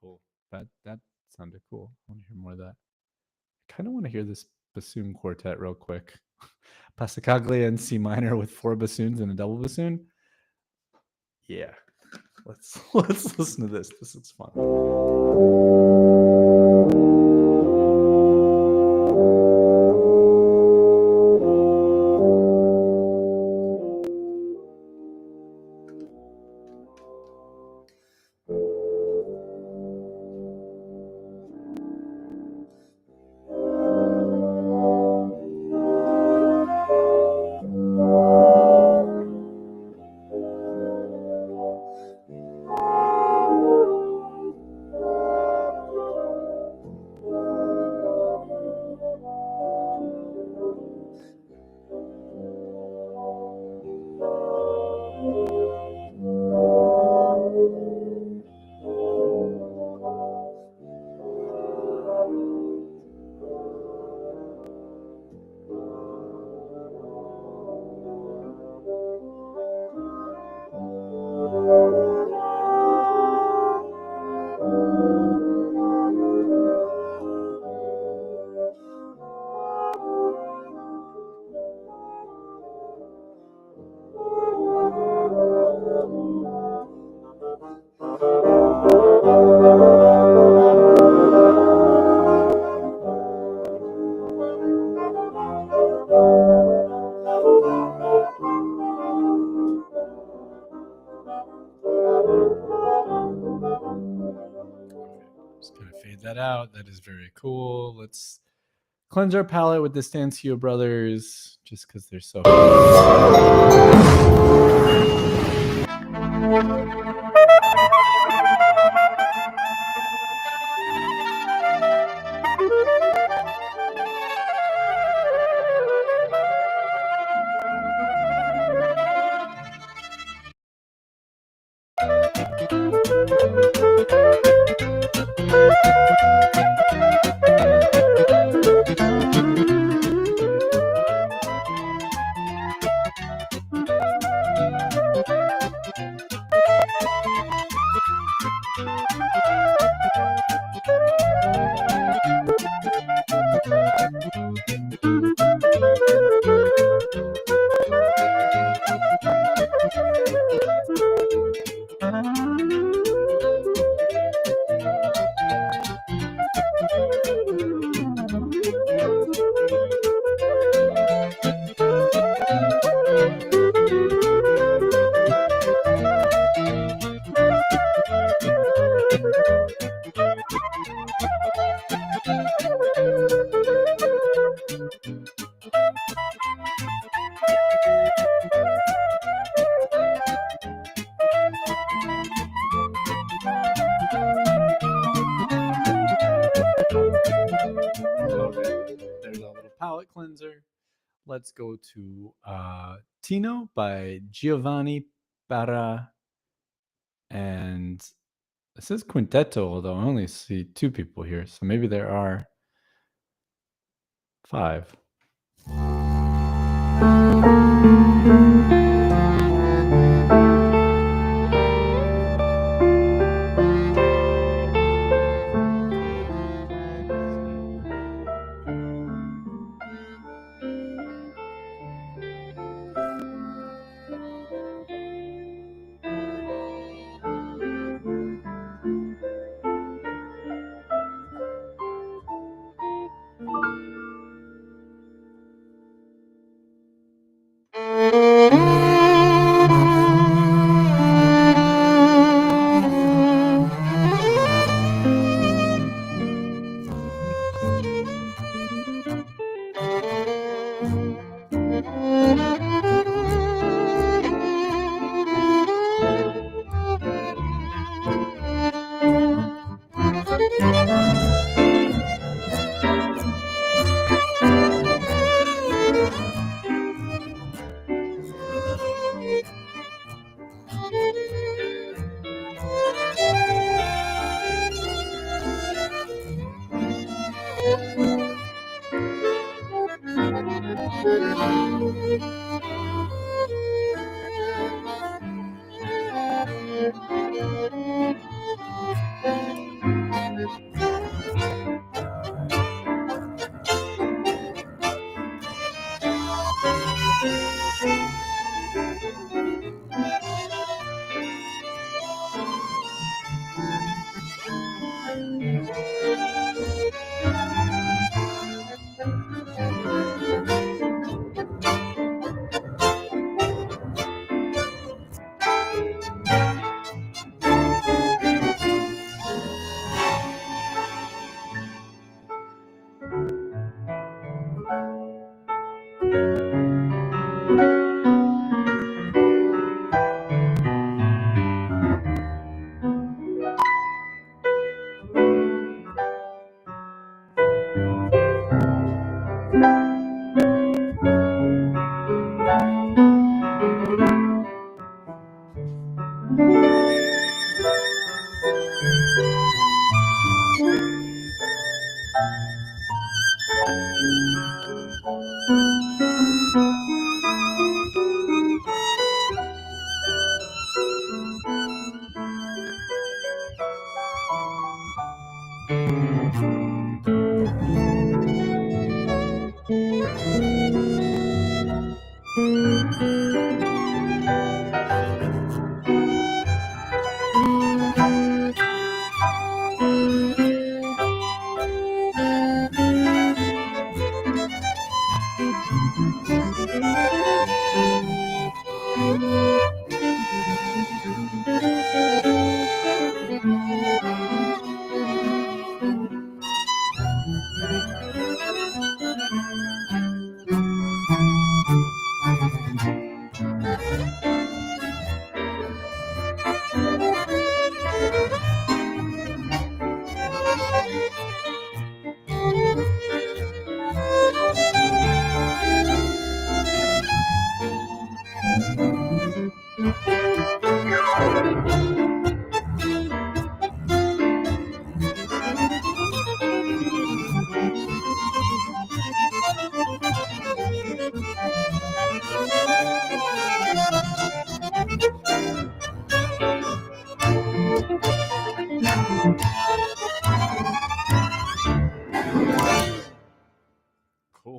Cool. That sounded cool. I want to hear more of that. I kind of want to hear this bassoon quartet real quick. Passacaglia in C minor with 4 bassoons and a double bassoon. Yeah. Let's listen to this. This looks fun. Just gonna fade that out. That is very cool. Let's cleanse our palette with the Stancio Brothers, just because they're so. There's a little palette cleanser. Let's go to Tino by Giovanni Barra. And it says quintetto, although I only see 2 people here. So maybe there are 5.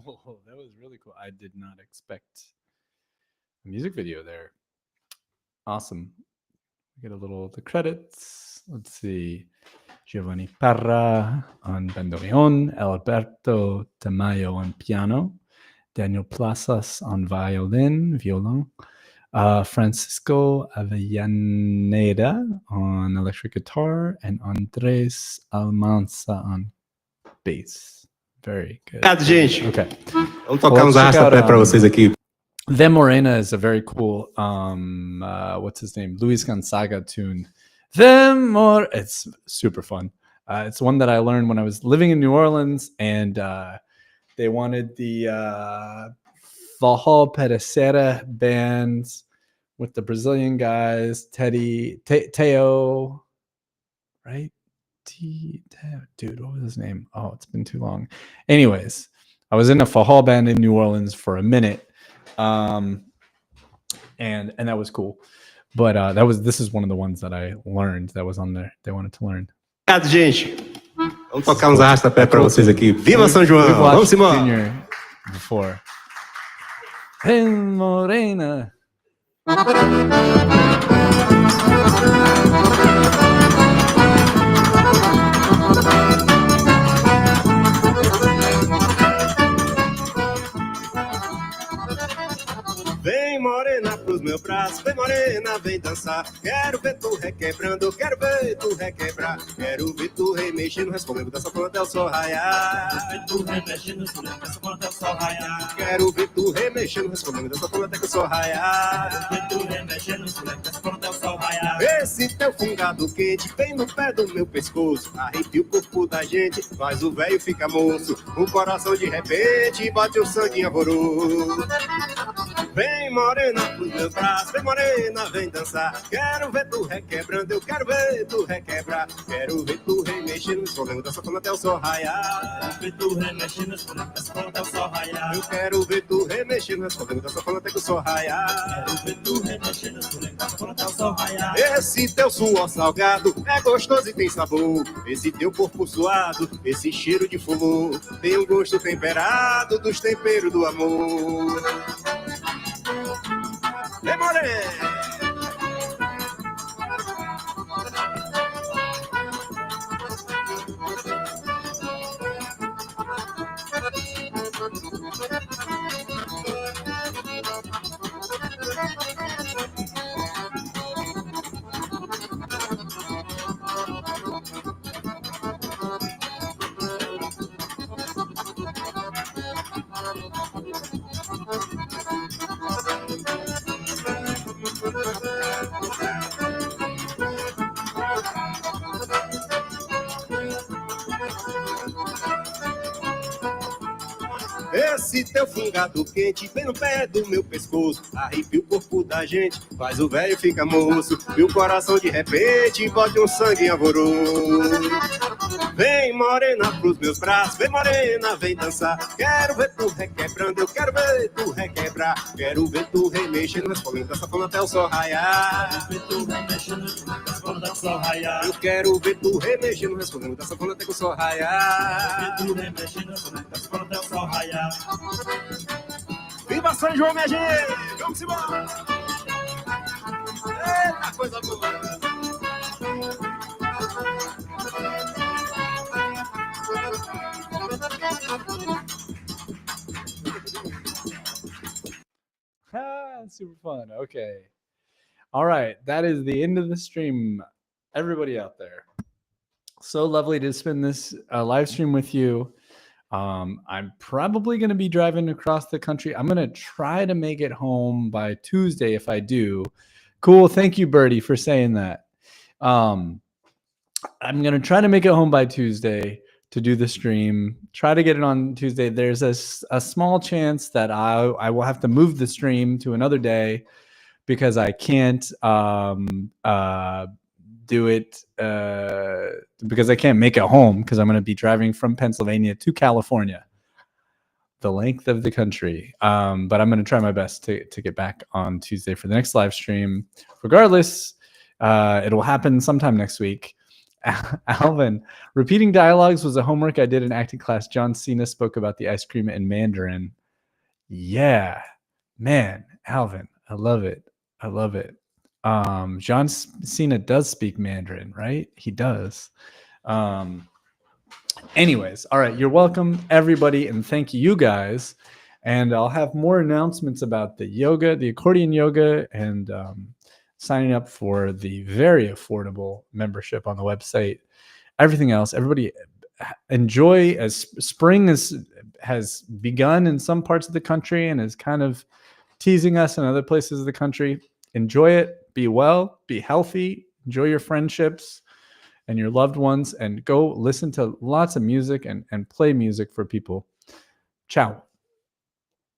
cool. That was really cool. I did not expect a music video there. Awesome. We get a little of the credits. Let's see. Giovanni Parra on bandoneon, Alberto Tamayo on piano, Daniel Plazas on violin, Francisco Avellaneda on electric guitar, and Andres Almanza on bass. Very good. Gente, Okay. vamos tocar uns arrasta-pé para vocês aqui. The Morena is a very cool, what's his name? Luis Gonzaga tune. It's super fun. It's one that I learned when I was living in New Orleans, and they wanted the Forró Perecera bands with the Brazilian guys, Teo, right? Dude, what was his name? Oh, it's been too long. Anyways, I was in a Forró band in New Orleans for a minute, and that was cool. But this is one of the ones that I learned that was on there. They wanted to learn. Obrigado, gente. Vamos tocar uns arrasta-pé para vocês aqui. Viva São João! Vamos embora! Junior before. Hey, Morena. Vem morena pros meus braços, vem morena, vem dançar. Quero ver tu requebrando, quero ver tu requebrar. Quero ver tu remexendo, respondendo dessa planta até o sol raiar. Quero ver tu remexendo, respondendo dessa planta até o sol raiar. Quero ver tu remexendo, respondendo dessa planta até o sol raiar. Quero ver tu remexendo, respondendo dessa planta até o sol raiar. Esse teu fungado quente, bem no pé do meu pescoço. Arrepia o corpo da gente, faz o velho ficar moço. O coração de repente bate o sangue em alvoroço. Vem morena pros meus braços, vem morena, vem dançar. Quero ver tu requebrando, eu quero ver tu requebrar. Quero ver tu remexendo, escolhendo dessa forma até o sol raiar. Quero ver tu remexendo, escolhendo dessa forma até o sol raiar. Eu quero ver tu remexendo, escolhendo dessa forma até o sol raiar. Quero ver tu remexendo, escolhendo dessa forma até o sol raiar. Esse teu suor salgado é gostoso e tem sabor. Esse teu corpo suado, esse cheiro de flor, tem um gosto temperado dos temperos do amor. Vem morena! Esse teu fungado quente vem no pé do meu pescoço. Arrepia o corpo da gente, faz o velho ficar moço. E o coração de repente bote um sangue em alvoroço. Vem morena pros meus braços, vem morena, vem dançar. Quero ver tu requebrando, eu quero ver tu requebrar. Quero ver tu remexendo, respondendo dessa forma até o sol raiar. Quero ver tu remexendo, dessa forma até o sol raiar. Eu quero ver tu remexendo, respondendo dessa forma até o sol raiar. Quero ver tu remexendo, respondendo dessa forma até o sol raiar. Viva São João, minha gente! Vamos embora! Eita, coisa boa! Super fun. Okay. All right. That is the end of the stream. Everybody out there. So lovely to spend this live stream with you. I'm probably going to be driving across the country. I'm going to try to make it home by Tuesday if I do. Cool. Thank you, Birdie, for saying that. I'm going to try to make it home by Tuesday to do the stream. Try to get it on Tuesday. There's a small chance that I will have to move the stream to another day because I can't do it because I can't make it home because I'm going to be driving from Pennsylvania to California, the length of the country. But I'm going to try my best to get back on Tuesday for the next live stream. Regardless, it will happen sometime next week. Alvin, repeating dialogues was a homework I did in acting class. John Cena spoke about the ice cream in Mandarin. Yeah, man, Alvin, I love it. I love it. John Cena does speak Mandarin, right? He does. Anyways, all right, you're welcome, everybody, and thank you guys. And I'll have more announcements about the yoga, the accordion yoga, and signing up for the very affordable membership on the website. Everything else, everybody enjoy, as spring has begun in some parts of the country and is kind of teasing us in other places of the country. Enjoy it. Be well. Be healthy. Enjoy your friendships and your loved ones, and go listen to lots of music and play music for people. Ciao.